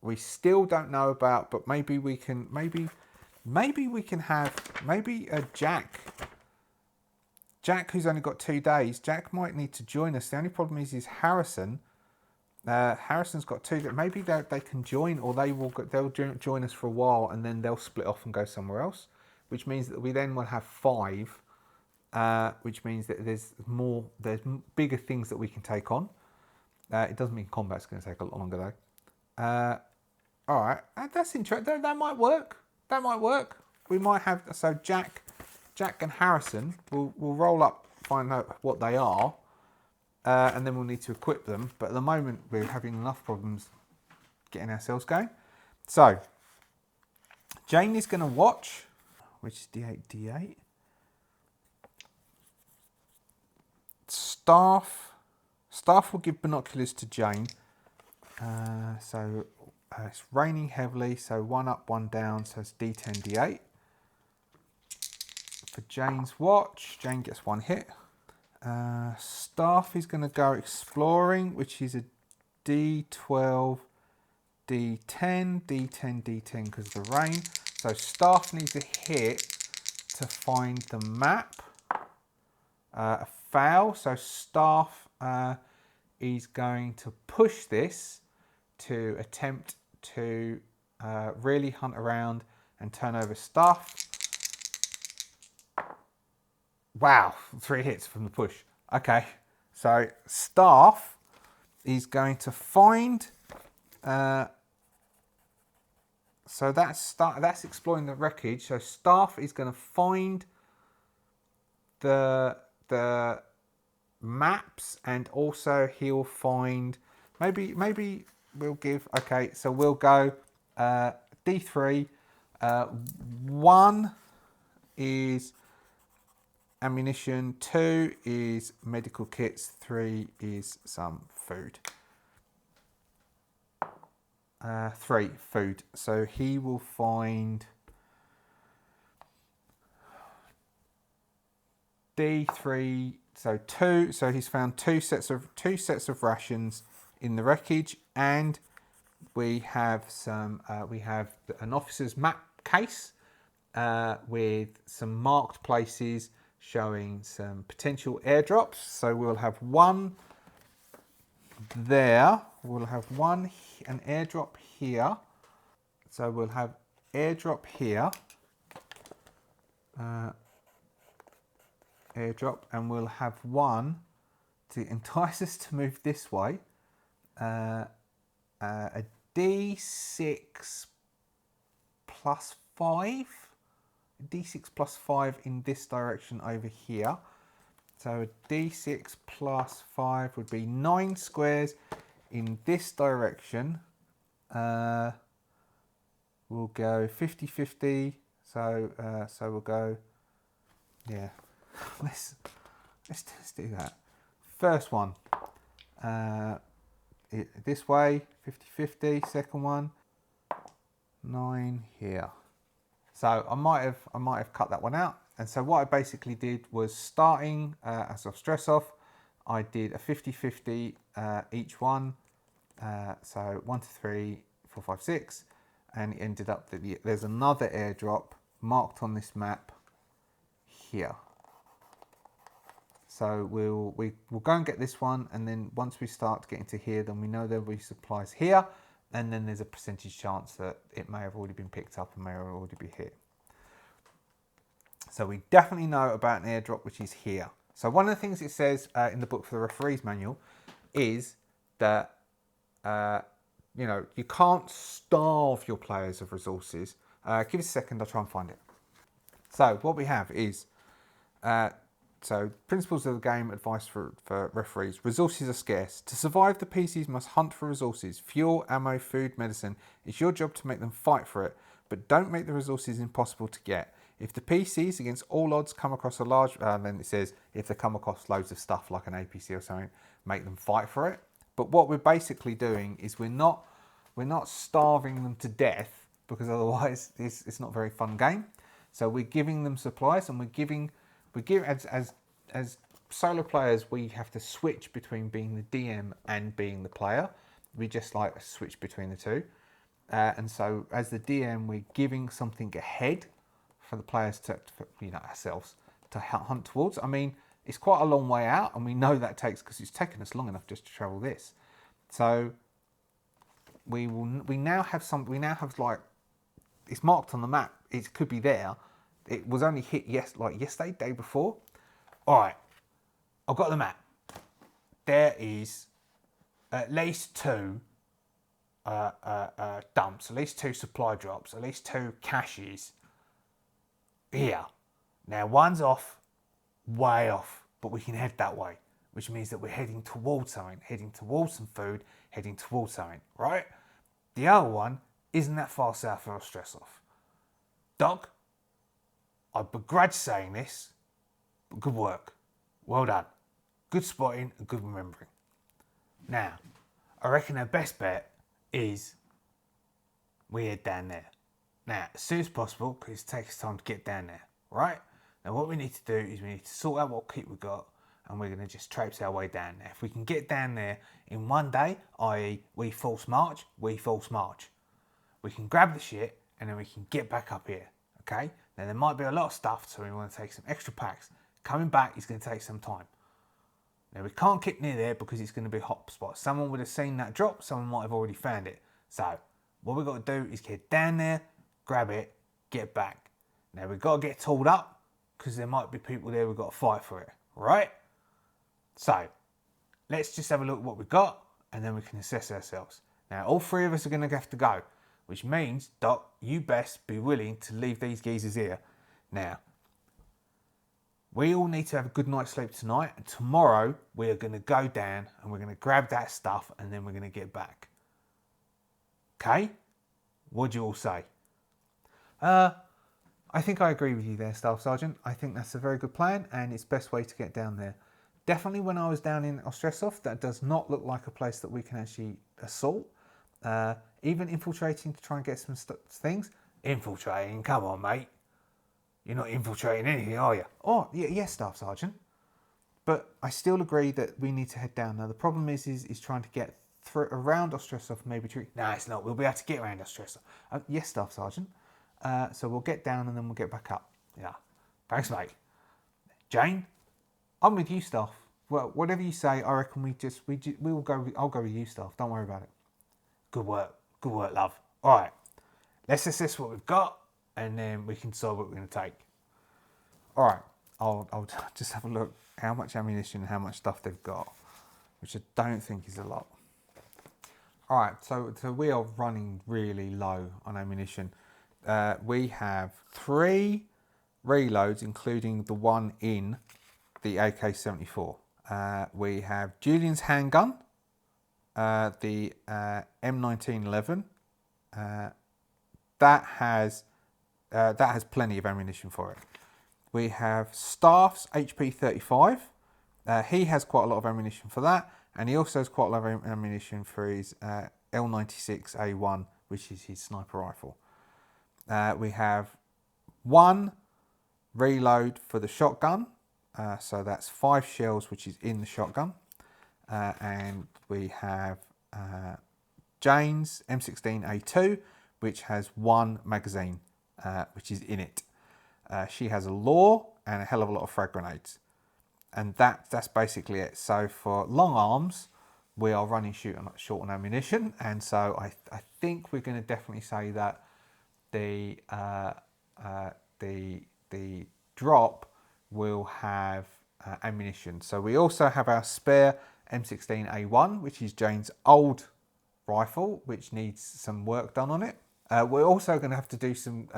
We still don't know about, but maybe we can, maybe we can have, Jack, who's only got 2 days, Jack might need to join us. The only problem is Harrison. Harrison's got 2. Maybe they can join, or they'll join us for a while, and then they'll split off and go somewhere else, which means that we then will have 5. Which means that there's bigger things that we can take on. It doesn't mean combat's going to take a lot longer though. All right, that's interesting. That might work. We might have, so Jack and Harrison will roll up, find out what they are, and then we'll need to equip them. But at the moment, we're having enough problems getting ourselves going. So Jane is going to watch, which is D8, D8. Staff will give binoculars to Jane. It's raining heavily, so 1 up, 1 down, so it's D10, D8. For Jane's watch, Jane gets 1 hit. Staff is going to go exploring, which is a D12, D10, D10, D10 because of the rain. So Staff needs a hit to find the map. A fail, so Staff is going to push this to attempt to really hunt around and turn over stuff. Wow, 3 hits from the push. Okay, so Staff is going to find So that's exploring the wreckage. So Staff is going to find the maps, and also he'll find maybe we'll give, okay, so we'll go D3. 1 is ammunition, 2 is medical kits, 3 is some food. 3 food. So he will find D3. So 2. So he's found two sets of rations in the wreckage, and we have some. We have an officer's map case with some marked places showing some potential airdrops. So we'll have one there. We'll have an airdrop here. So we'll have airdrop here. Airdrop, and we'll have one to entice us to move this way. A D6 plus 5. D6 plus 5 in this direction over here. So a D6 plus 5 would be 9 squares in this direction. We'll go 50-50. So we'll go, yeah. Let's do that. First one, this way, 50-50. Second one, 9 here. So I might have cut that one out. And so what I basically did was, starting as of stress off, I did a 50-50 each one. So 1 to 3, 4, 5, 6, and it ended up that there's another airdrop marked on this map here. So we'll go and get this one, and then once we start getting to here, then we know there'll be supplies here, and then there's a percentage chance that it may have already been picked up and may already be here. So we definitely know about an airdrop which is here. So one of the things it says in the book for the referee's manual is that you can't starve your players of resources. Give us a second, I'll try and find it. So what we have is so principles of the game, advice for referees. Resources are scarce. To survive, the PCs must hunt for resources. Fuel, ammo, food, medicine. It's your job to make them fight for it, but don't make the resources impossible to get. If the PCs, against all odds, come across a large... then it says, if they come across loads of stuff like an APC or something, make them fight for it. But what we're basically doing is we're not starving them to death, because otherwise it's not a very fun game. So we're giving them supplies, and as solo players, we have to switch between being the DM and being the player. We just like to switch between the two. And so as the DM, we're giving something ahead for the players ourselves to hunt towards. I mean, it's quite a long way out, and we know that takes, because it's taken us long enough just to travel this. So we now have like, it's marked on the map. It could be there. It was only hit yesterday, day before. All right, I've got the map. There is at least 2 dumps, at least 2 supply drops, at least 2 caches here. Now one's off, way off, but we can head that way, which means that we're heading towards something, heading towards some food, heading towards something, right? The other one isn't that far south for a stress off. Doc, I begrudge saying this, but good work. Well done. Good spotting and good remembering. Now, I reckon our best bet is we head down there. Now, as soon as possible, because it takes time to get down there, right? Now, what we need to do is we need to sort out what kit we've got, and we're going to just traipse our way down there. If we can get down there in one day, i.e. we false march. We can grab the shit, and then we can get back up here, okay? Now, there might be a lot of stuff, so we want to take some extra packs. Coming back is going to take some time. Now, we can't keep near there because it's going to be a hot spot. Someone would have seen that drop. Someone might have already found it. So, what we've got to do is get down there, grab it, get back. Now, we've got to get tooled up because there might be people there. We've got to fight for it, right? So, let's just have a look at what we've got, and then we can assess ourselves. Now, all 3 of us are going to have to go. which means, Doc, you best be willing to leave these geezers here. Now, we all need to have a good night's sleep tonight, and tomorrow we are going to go down and we're going to grab that stuff and then we're going to get back. Okay? What do you all say? I think I agree with you there, Staff Sergeant. I think that's a very good plan and it's best way to get down there. Definitely when I was down in Ostresov, that does not look like a place that we can actually assault. Even infiltrating to try and get some things. Infiltrating? Come on, mate. You're not infiltrating anything, are you? Oh, yes, Staff Sergeant. But I still agree that we need to head down. Now, the problem is trying to get through around Ostresov, maybe to... No, it's not. We'll be able to get around Ostresov. Yes, Staff Sergeant. So we'll get down and then we'll get back up. Yeah. Thanks, mate. Jane? I'm with you, Staff. Well, whatever you say, I reckon we'll go. I'll go with you, Staff. Don't worry about it. Good work. Good work, love. All right. Let's assess what we've got and then we can decide what we're going to take. All right. I'll just have a look how much ammunition and how much stuff they've got, which I don't think is a lot. All right. So we are running really low on ammunition. We have 3 reloads, including the one in the AK-74. We have Julian's handgun, the M1911. That has plenty of ammunition for it. We have Staff's HP-35. He has quite a lot of ammunition for that, and he also has quite a lot of ammunition for his L96A1, which is his sniper rifle. We have 1 reload for the shotgun, so that's 5 shells, which is in the shotgun. And we have Jane's M16A2, which has 1 magazine, which is in it. She has a law and a hell of a lot of frag grenades. And that's basically it. So for long arms, we are running short on ammunition. And so I think we're going to definitely say that the drop will have ammunition. So we also have our spare M16A1, which is Jane's old rifle, which needs some work done on it. We're also going to have to do some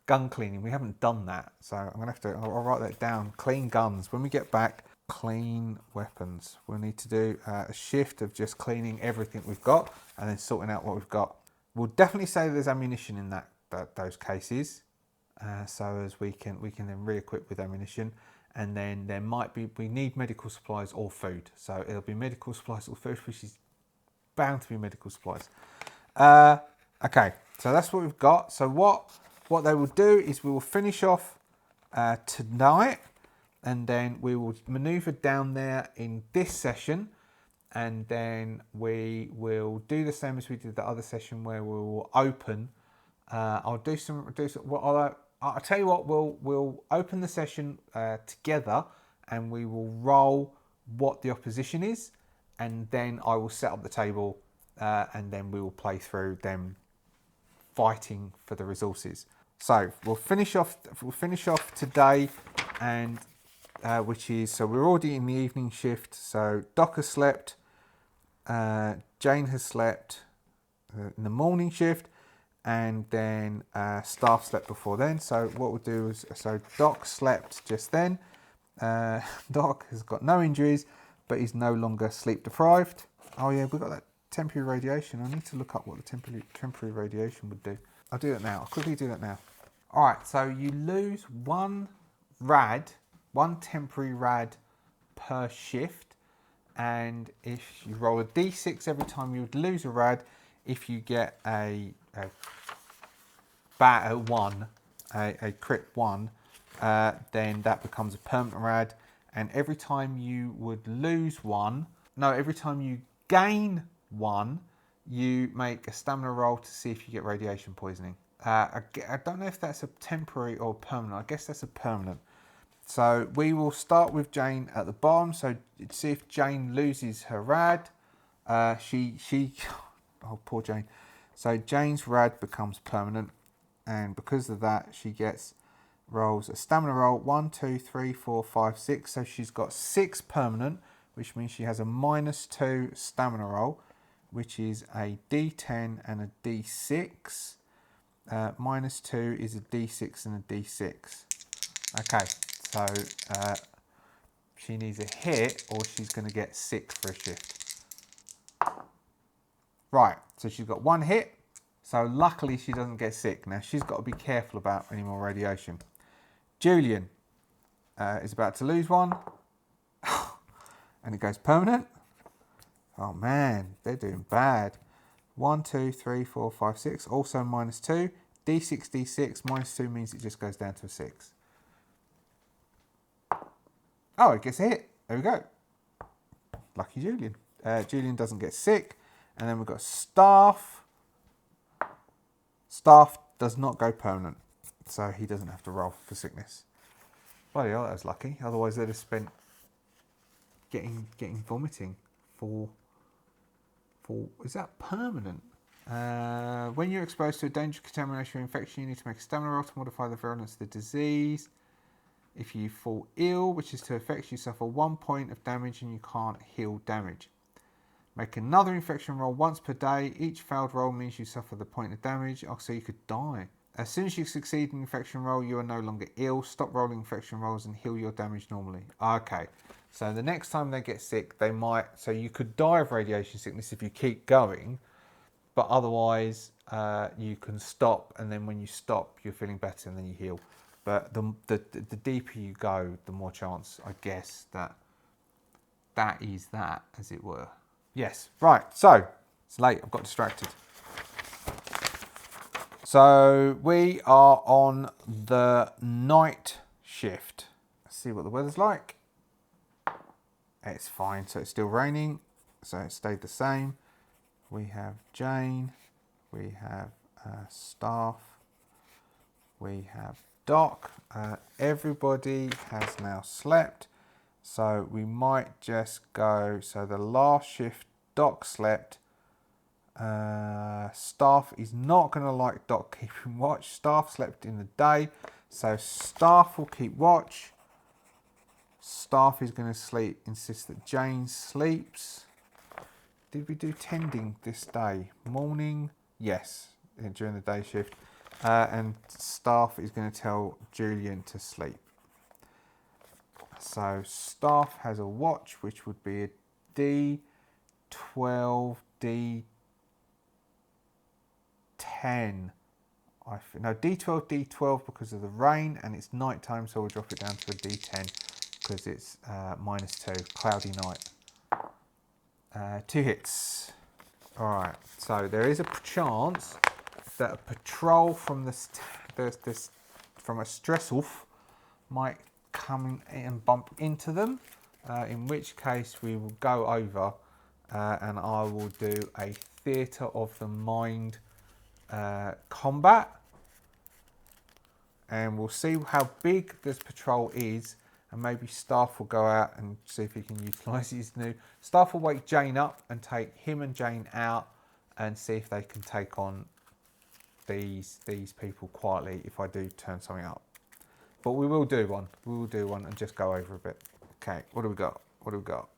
gun cleaning. We haven't done that, so I'm going to have to. I'll write that down. Clean guns. When we get back, clean weapons. We'll need to do a shift of just cleaning everything we've got and then sorting out what we've got. We'll definitely say there's ammunition in those cases, so as we can then re-equip with ammunition. And then there might be, we need medical supplies or food. So it'll be medical supplies or food, which is bound to be medical supplies. Okay, so that's what we've got. So what they will do is we will finish off tonight, and then we will maneuver down there in this session, and then we will do the same as we did the other session where we will open. I'll tell you what, we'll open the session together, and we will roll what the opposition is, and then I will set up the table, and then we will play through them fighting for the resources. So we'll finish off today, and so we're already in the evening shift. So Doc has slept, Jane has slept in the morning shift, and then Staff slept before then. So what we'll do is, so Doc slept just then. Doc has got no injuries, but he's no longer sleep deprived. Oh yeah, we've got that temporary radiation. I need to look up what the temporary radiation would do. I'll do that now. I'll quickly do that now. All right, so you lose 1 temporary rad per shift, and if you roll a d6 every time you would lose a rad, if you get a crit 1, then that becomes a permanent rad, and every time you would lose 1, every time you gain 1, you make a stamina roll to see if you get radiation poisoning. I don't know if that's a temporary or permanent. I guess that's a permanent. So we will start with Jane at the bottom. So see if Jane loses her rad. Oh, poor Jane. So Jane's rad becomes permanent, and because of that, she rolls a stamina roll. 1, 2, 3, 4, 5, 6. So she's got 6 permanent, which means she has a -2 stamina roll, which is a D10 and a D6. -2 is a D6 and a D6. Okay, so she needs a hit or she's going to get sick for a shift. Right, so she's got 1 hit. So luckily she doesn't get sick. Now she's got to be careful about any more radiation. Julian is about to lose 1. And it goes permanent. Oh man, they're doing bad. 1, 2, 3, 4, 5, 6. Also -2. D6, D6. -2 means it just goes down to a 6. Oh, it gets a hit. There we go. Lucky Julian. Julian doesn't get sick. And then we've got Staff. Staff does not go permanent. So he doesn't have to roll for sickness. Bloody hell, that was lucky. Otherwise they'd have spent getting vomiting for is that permanent? When you're exposed to a dangerous contamination or infection, you need to make a stamina roll to modify the virulence of the disease. If you fall ill, which is to affect you, suffer 1 point of damage and you can't heal damage. Make another infection roll once per day. Each failed roll means you suffer the point of damage. Oh, so you could die. As soon as you succeed in infection roll, you are no longer ill. Stop rolling infection rolls and heal your damage normally. Okay, so the next time they get sick, they might... So you could die of radiation sickness if you keep going, but otherwise you can stop, and then when you stop, you're feeling better and then you heal. But the deeper you go, the more chance, I guess, that is that, as it were. Yes, right, so it's late, I've got distracted. So we are on the night shift. Let's see what the weather's like. It's fine, so it's still raining, so it stayed the same. We have Jane, we have Staff, we have Doc. Everybody has now slept, so we might just go. So the last shift, Doc slept. Staff is not going to like Doc keeping watch. Staff slept in the day, so Staff will keep watch. Staff is going to sleep. Insist that Jane sleeps. Did we do tending this day? Morning, yes, during the day shift. And Staff is going to tell Julian to sleep. So Staff has a watch, which would be a D12, D10. No, D12, D12 because of the rain, and it's night time, so we'll drop it down to a D10 because it's -2, cloudy night. 2 hits. All right, so there is a chance that a patrol from from a stress off might come in and bump into them, in which case we will go over and I will do a theatre of the mind combat, and we'll see how big this patrol is, and maybe Staff will go out and see if he can utilise his new... Staff will wake Jane up and take him and Jane out and see if they can take on these people quietly if I do turn something up. But we will do one. We will do one and just go over a bit. Okay, what do we got? What do we got?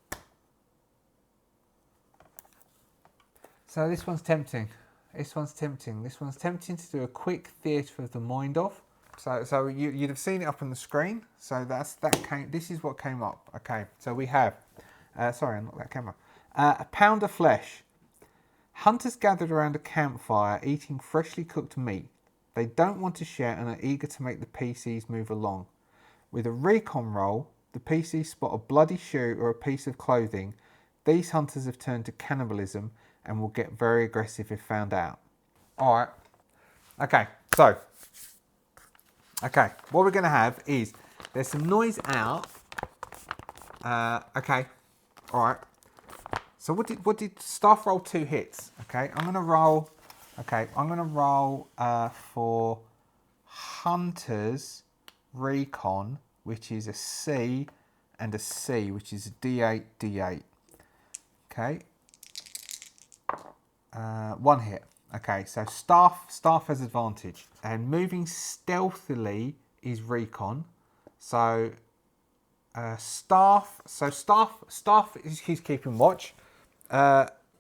So this one's tempting. This one's tempting. This one's tempting to do a quick theatre of the mind of. So you'd have seen it up on the screen. So this is what came up. Okay, so we have, sorry, not that camera. A pound of flesh. Hunters gathered around a campfire eating freshly cooked meat. They don't want to share and are eager to make the PCs move along. With a recon roll, the PCs spot a bloody shoe or a piece of clothing. These hunters have turned to cannibalism and will get very aggressive if found out. All right. Okay, so. Okay, what we're going to have is, there's some noise out. Okay, all right. So what did Staff roll 2 hits? Okay, I'm going to roll. Okay, I'm going to roll for Hunters Recon, which is a C, and a C, which is a D8, D8. Okay. 1 hit. Okay, so Staff has advantage, and moving stealthily is recon. So Staff is he's keeping watch,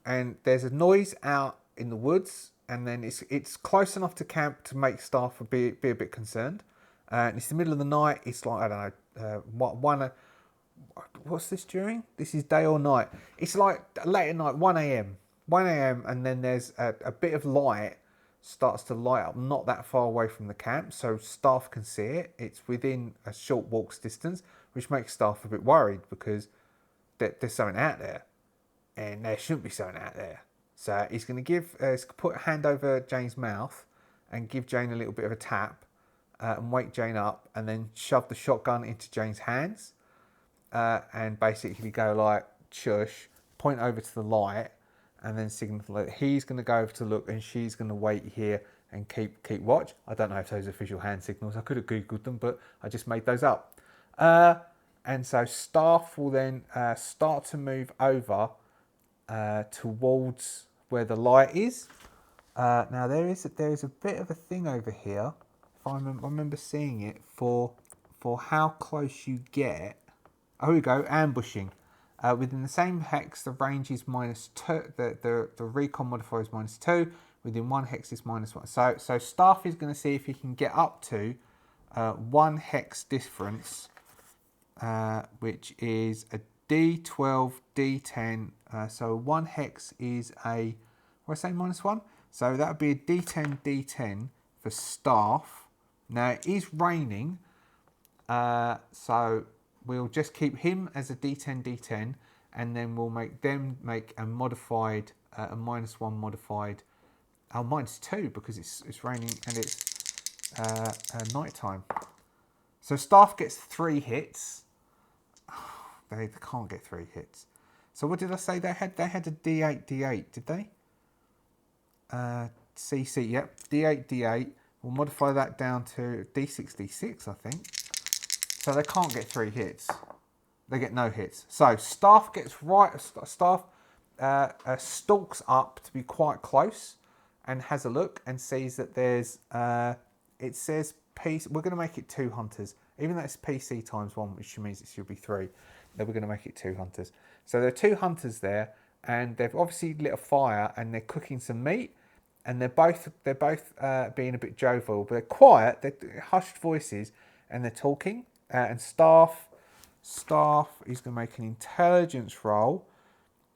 and there's a noise out in the woods, and then it's close enough to camp to make staff be a bit concerned. And it's the middle of the night. It's like, I don't know, what's this during? This is day or night. It's like late at night, 1 a.m. 1 a.m. and then there's a bit of light starts to light up not that far away from the camp, so staff can see it. It's within a short walk's distance, which makes staff a bit worried because there's something out there, and there shouldn't be something out there. So he's going to put a hand over Jane's mouth and give Jane a little bit of a tap and wake Jane up, and then shove the shotgun into Jane's hands and basically go like, shush, point over to the light, and then signal that he's going to go over to look and she's going to wait here and keep watch. I don't know if those are official hand signals. I could have Googled them, but I just made those up. And so staff will then start to move over towards where the light is. Now there is a bit of a thing over here. If I remember seeing it for how close you get. Oh, here we go. Ambushing. Within the same hex, the range is -2. The recon modifier is -2. Within 1 hex is -1. So staff is going to see if he can get up to 1 hex difference, which is a D12, D10. So 1 hex is a, what did I say, -1? So that would be a D10, D10 for staff. Now it is raining, so we'll just keep him as a D10, D10, and then we'll make a modified, a -1 modified, -2 because it's raining and it's night time. So staff gets 3 hits. They can't get 3 hits. So what did I say they had? They had a D8, D8, did they? CC, yep, D8, D8. We'll modify that down to D6, D6, I think. So they can't get 3 hits. They get no hits. So staff stalks up to be quite close and has a look and sees that there's, it says PC. We're going to make it 2 hunters. Even though it's PC times 1, which means it should be 3. Then we're going to make it 2 hunters. So there are 2 hunters there, and they've obviously lit a fire and they're cooking some meat. And they're both being a bit jovial, but they're quiet. They're hushed voices, and they're talking. And staff is going to make an intelligence roll,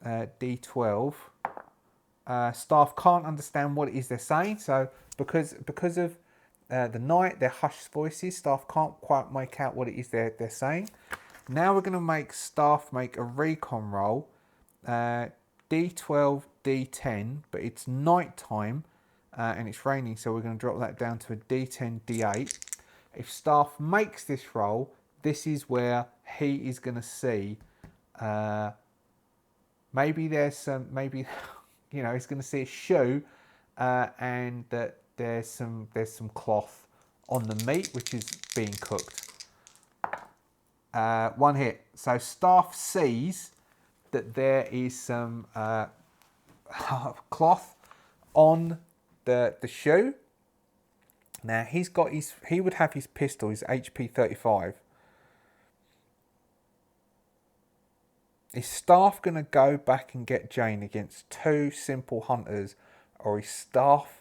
D12. Staff can't understand what it is they're saying, so because of the night, they're hushed voices. Staff can't quite make out what it is they're saying. Now we're going to make staff make a recon roll, D12, D10, but it's night time and it's raining, so we're going to drop that down to a D10, D8. If staff makes this roll, this is where he is going to see, maybe there's some, maybe, you know, he's going to see a shoe and that there's some cloth on the meat which is being cooked. 1 hit. So staff sees that there is some cloth on the shoe. Now he would have his pistol, his HP 35. Is staff going to go back and get Jane against 2 simple hunters, or is staff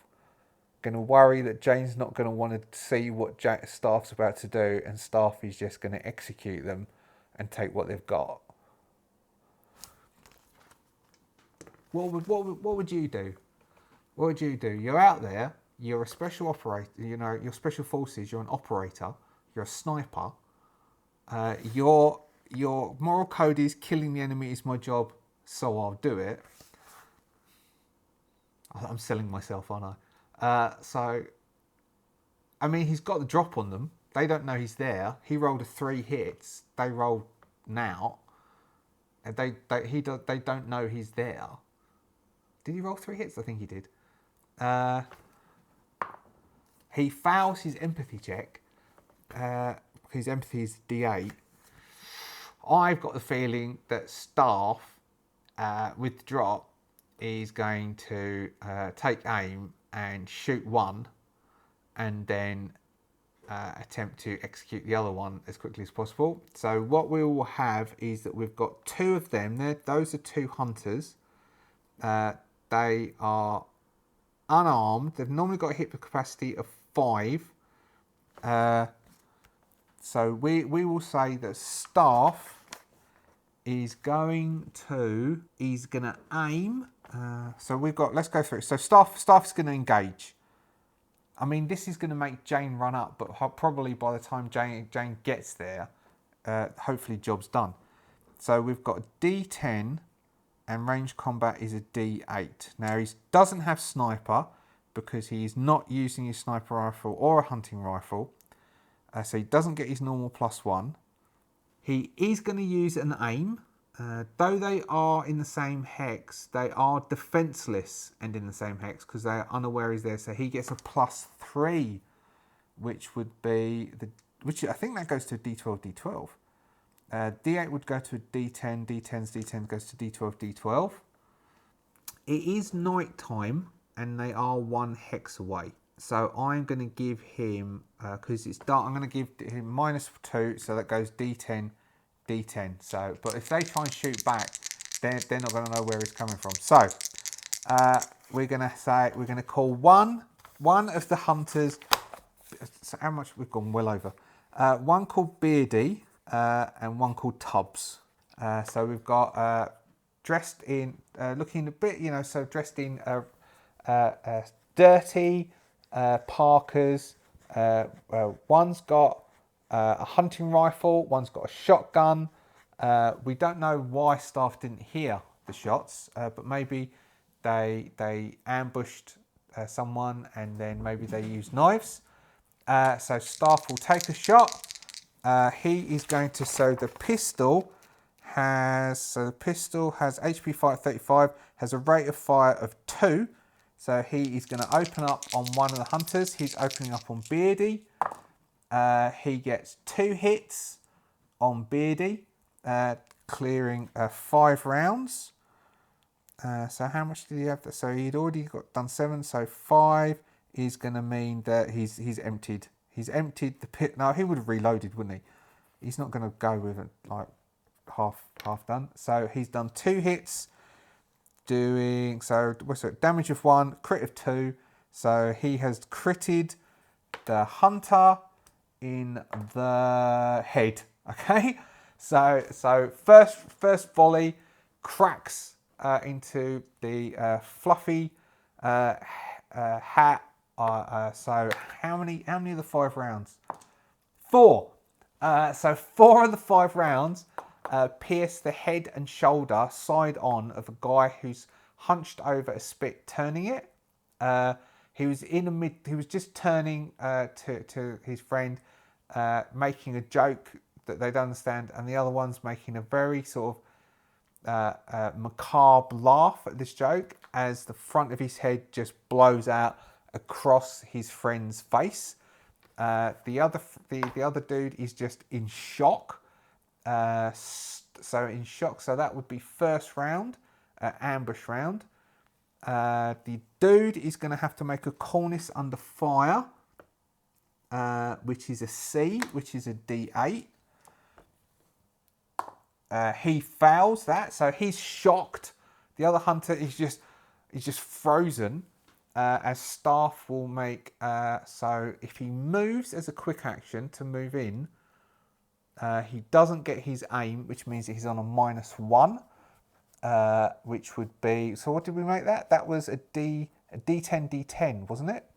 going to worry that Jane's not going to want to see what staff's about to do, and staff is just going to execute them and take what they've got? What would you do? What would you do? You're out there. You're a special operator. You know, you're special forces. You're an operator. You're a sniper. Your moral code is killing the enemy is my job, so I'll do it. I'm selling myself, aren't I? So, I mean, he's got the drop on them. They don't know he's there. He rolled 3 hits. They rolled now. They don't know he's there. Did he roll 3 hits? I think he did. He fails his empathy check. His empathy is D8. I've got the feeling that staff, with the drop, is going to take aim and shoot one, and then attempt to execute the other one as quickly as possible. So what we will have is that we've got 2 of them. Those are 2 hunters. They are unarmed. They've normally got a hit capacity of 5. So we will say that Staff is going to aim. So we've got, let's go through it. So Staff's going to engage. I mean, this is going to make Jane run up, but probably by the time Jane gets there, hopefully job's done. So we've got a D10 and range combat is a D8. Now he doesn't have sniper because he's not using his sniper rifle or a hunting rifle. So he doesn't get his normal +1. He is going to use an aim. Though they are in the same hex, they are defenseless and in the same hex because they are unaware he's there. So he gets a +3, which would be which I think that goes to a D12, D12. D8 would go to a D10, D10 goes to D12, D12. It is night time and they are 1 hex away. So I'm going to give him, because it's dark, I'm going to give him -2, so that goes D10, D10. So, but if they try and shoot back, they're not going to know where he's coming from. So we're going to call one of the hunters. So how much we've gone well over? One called Beardy and one called Tubbs. So we've got dressed in, looking a bit, so dressed in dirty parkas. One's got a hunting rifle, one's got a shotgun. We don't know why Staff didn't hear the shots, but maybe they ambushed someone and then maybe they used knives. So Staff will take a shot. He is going to, so the pistol has HP fire 35, has a rate of fire of 2. So he is going to open up on one of the hunters. He's opening up on Beardy. He gets 2 hits on Beardy, clearing 5 rounds. So how much did he have? So he'd already done 7. So 5 is going to mean that he's emptied. He's emptied the pit. No, he would have reloaded, wouldn't he? He's not going to go with it like half done. So he's done 2 hits. Doing, so what's it, damage of 1, crit of 2. So he has critted the hunter in the head. Okay, so first volley cracks into the fluffy hat. So how many of the 5 rounds? 4. So 4 of the 5 rounds pierce the head and shoulder side on of a guy who's hunched over a spit, turning it. He was he was just turning to his friend, making a joke that they don't understand, and the other one's making a very sort of macabre laugh at this joke as the front of his head just blows out across his friend's face. The other dude is just in shock. So in shock. So that would be first round, ambush round. The dude is going to have to make a coolness under fire, which is a C, which is a D8. He fails that, so he's shocked. The other hunter is just frozen. As Staff will make, so if he moves as a quick action to move in, he doesn't get his aim, which means that he's on a -1, which would be, so what did we make that? That was a D10, D10, wasn't it?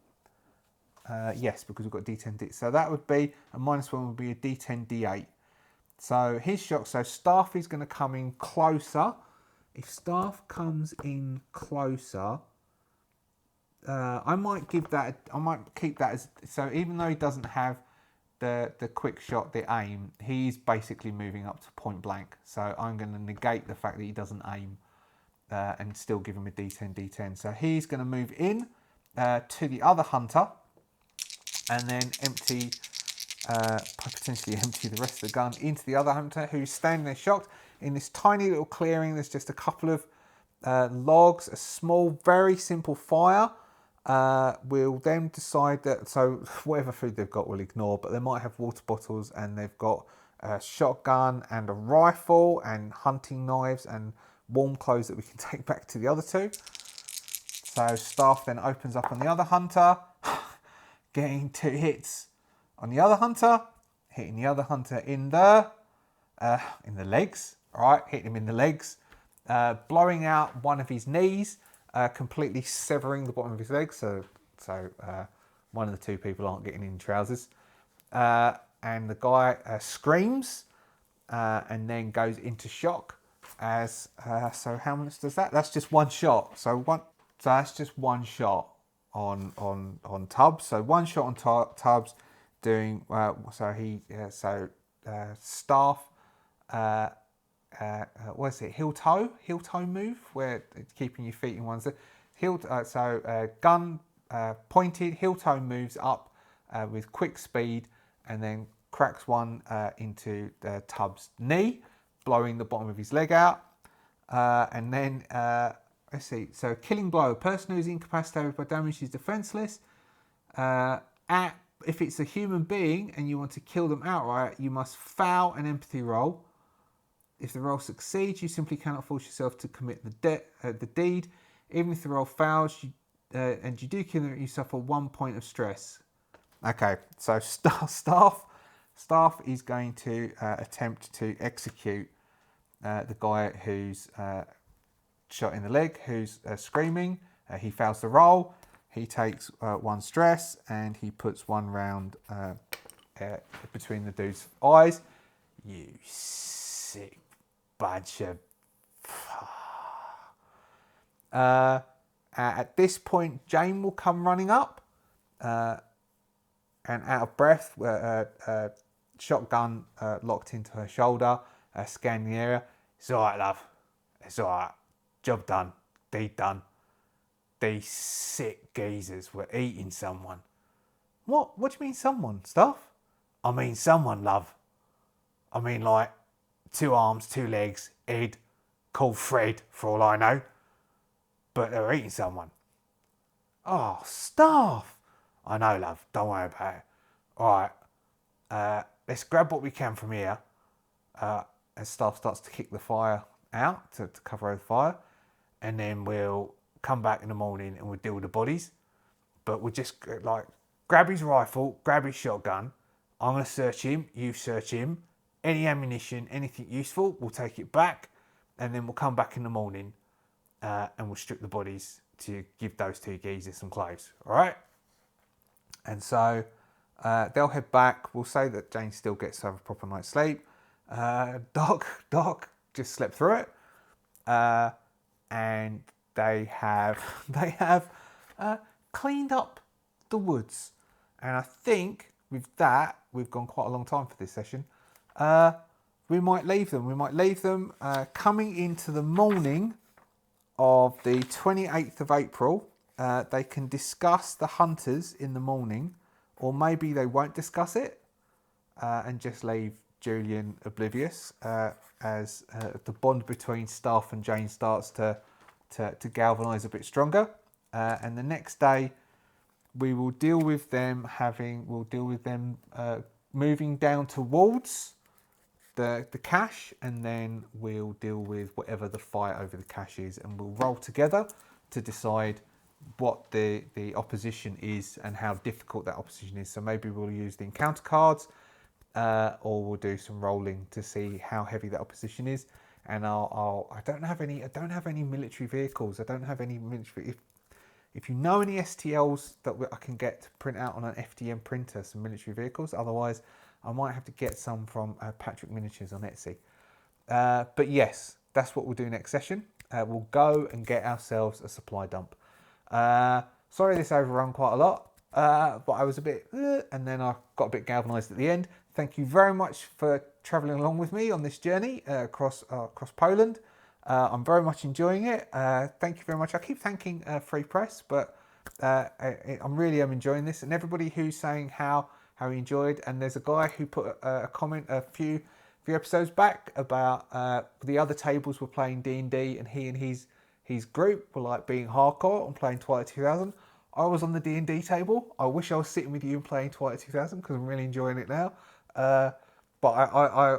Yes, because we've got D10, D. So that would be, a -1 would be a D10, D8. So his shock, so Staff is going to come in closer. If Staff comes in closer, I might keep that as, so even though he doesn't have the quick shot, the aim, he's basically moving up to point blank. So I'm going to negate the fact that he doesn't aim and still give him a D10, D10. So he's going to move in to the other hunter and then potentially empty the rest of the gun into the other hunter who's standing there shocked. In this tiny little clearing, there's just a couple of logs, a small, very simple fire. We'll then decide that, so whatever food they've got we'll ignore, but they might have water bottles and they've got a shotgun and a rifle and hunting knives and warm clothes that we can take back to the other two. So Staff then opens up on the other hunter, getting 2 hits on the other hunter, hitting the other hunter in the legs. All right, hitting him in the legs, blowing out one of his knees, completely severing the bottom of his leg. So one of the 2 people aren't getting in trousers. And the guy screams and then goes into shock. As so, how much does that? That's just 1 shot. So that's just 1 shot on Tubbs. So 1 shot on Tubbs, doing Staff. What is it? Heel toe move, where it's keeping your feet in one. Gun pointed, heel toe moves up with quick speed, and then cracks one into Tubbs' knee, blowing the bottom of his leg out. And then let's see. So killing blow. A person who is incapacitated by damage is defenseless. If it's a human being and you want to kill them outright, you must foul an empathy roll. If the roll succeeds, you simply cannot force yourself to commit the deed. Even if the roll fails, and you do kill them, you suffer 1 point of stress. Okay, so Staff is going to attempt to execute the guy who's shot in the leg, who's screaming. He fails the roll. He takes 1 stress, and he puts 1 round between the dude's eyes. You sick bunch of... At this point, Jane will come running up, and out of breath, shotgun locked into her shoulder, scanning the area. It's all right, love. It's all right. Job done. Deed done. These sick geezers were eating someone. What? What do you mean someone, Staff? I mean someone, love. I mean like 2 arms, 2 legs, head, called Fred for all I know. But they were eating someone. Oh, Staff. I know, love. Don't worry about it. All right. Let's grab what we can from here. As Staff starts to kick the fire out to cover over the fire. And then we'll come back in the morning and we'll deal with the bodies. But we'll just grab his rifle, grab his shotgun. I'm going to search him. You search him. Any ammunition, anything useful, we'll take it back. And then we'll come back in the morning and we'll strip the bodies to give those 2 geezers some clothes. All right? And so they'll head back. We'll say that Jane still gets to have a proper night's sleep. Doc just slept through it. And they have cleaned up the woods. And I think with that, we've gone quite a long time for this session. We might leave them. Coming into the morning of the 28th of April, they can discuss the hunters in the morning, or maybe they won't discuss it and just leave Julian oblivious as the bond between Staff and Jane starts to galvanise a bit stronger. And the next day, we will deal with them moving down towards the cache, and then we'll deal with whatever the fight over the cache is, and we'll roll together to decide what the opposition is and how difficult that opposition is. So maybe we'll use the encounter cards, or we'll do some rolling to see how heavy that opposition is. And I don't have any military vehicles. I don't have any military. If you know any STLs that I can get to print out on an FDM printer, some military vehicles. Otherwise, I might have to get some from Patrick Miniatures on Etsy. But yes, that's what we'll do next session. We'll go and get ourselves a supply dump. Sorry this overrun quite a lot, but I was a bit... and then I got a bit galvanised at the end. Thank you very much for travelling along with me on this journey across Poland. I'm very much enjoying it. Thank you very much. I keep thanking Free Press, but I'm really enjoying this. And everybody who's saying how he enjoyed. And there's a guy who put a comment a few episodes back about the other tables were playing D&D, and he and his group were like being hardcore and playing Twilight 2000. I was on the D&D table. I wish I was sitting with you and playing Twilight 2000 because I'm really enjoying it now. but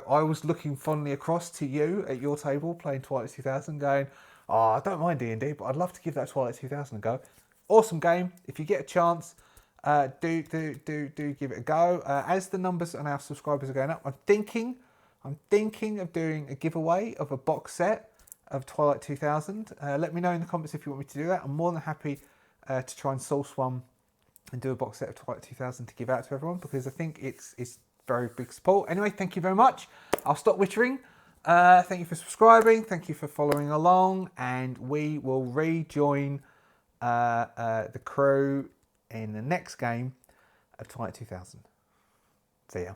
I was looking fondly across to you at your table playing Twilight 2000, going, oh, I don't mind D&D, but I'd love to give that Twilight 2000 a go. Awesome game. If you get a chance, do give it a go. As the numbers on our subscribers are going up, I'm thinking of doing a giveaway of a box set of Twilight 2000. Let me know in the comments if you want me to do that. I'm more than happy to try and source one and do a box set of Twilight 2000 to give out to everyone, because I think it's very big support. Anyway, thank you very much. I'll stop wittering. Thank you for subscribing. Thank you for following along, and we will rejoin the crew in the next game of Twilight 2000. See ya.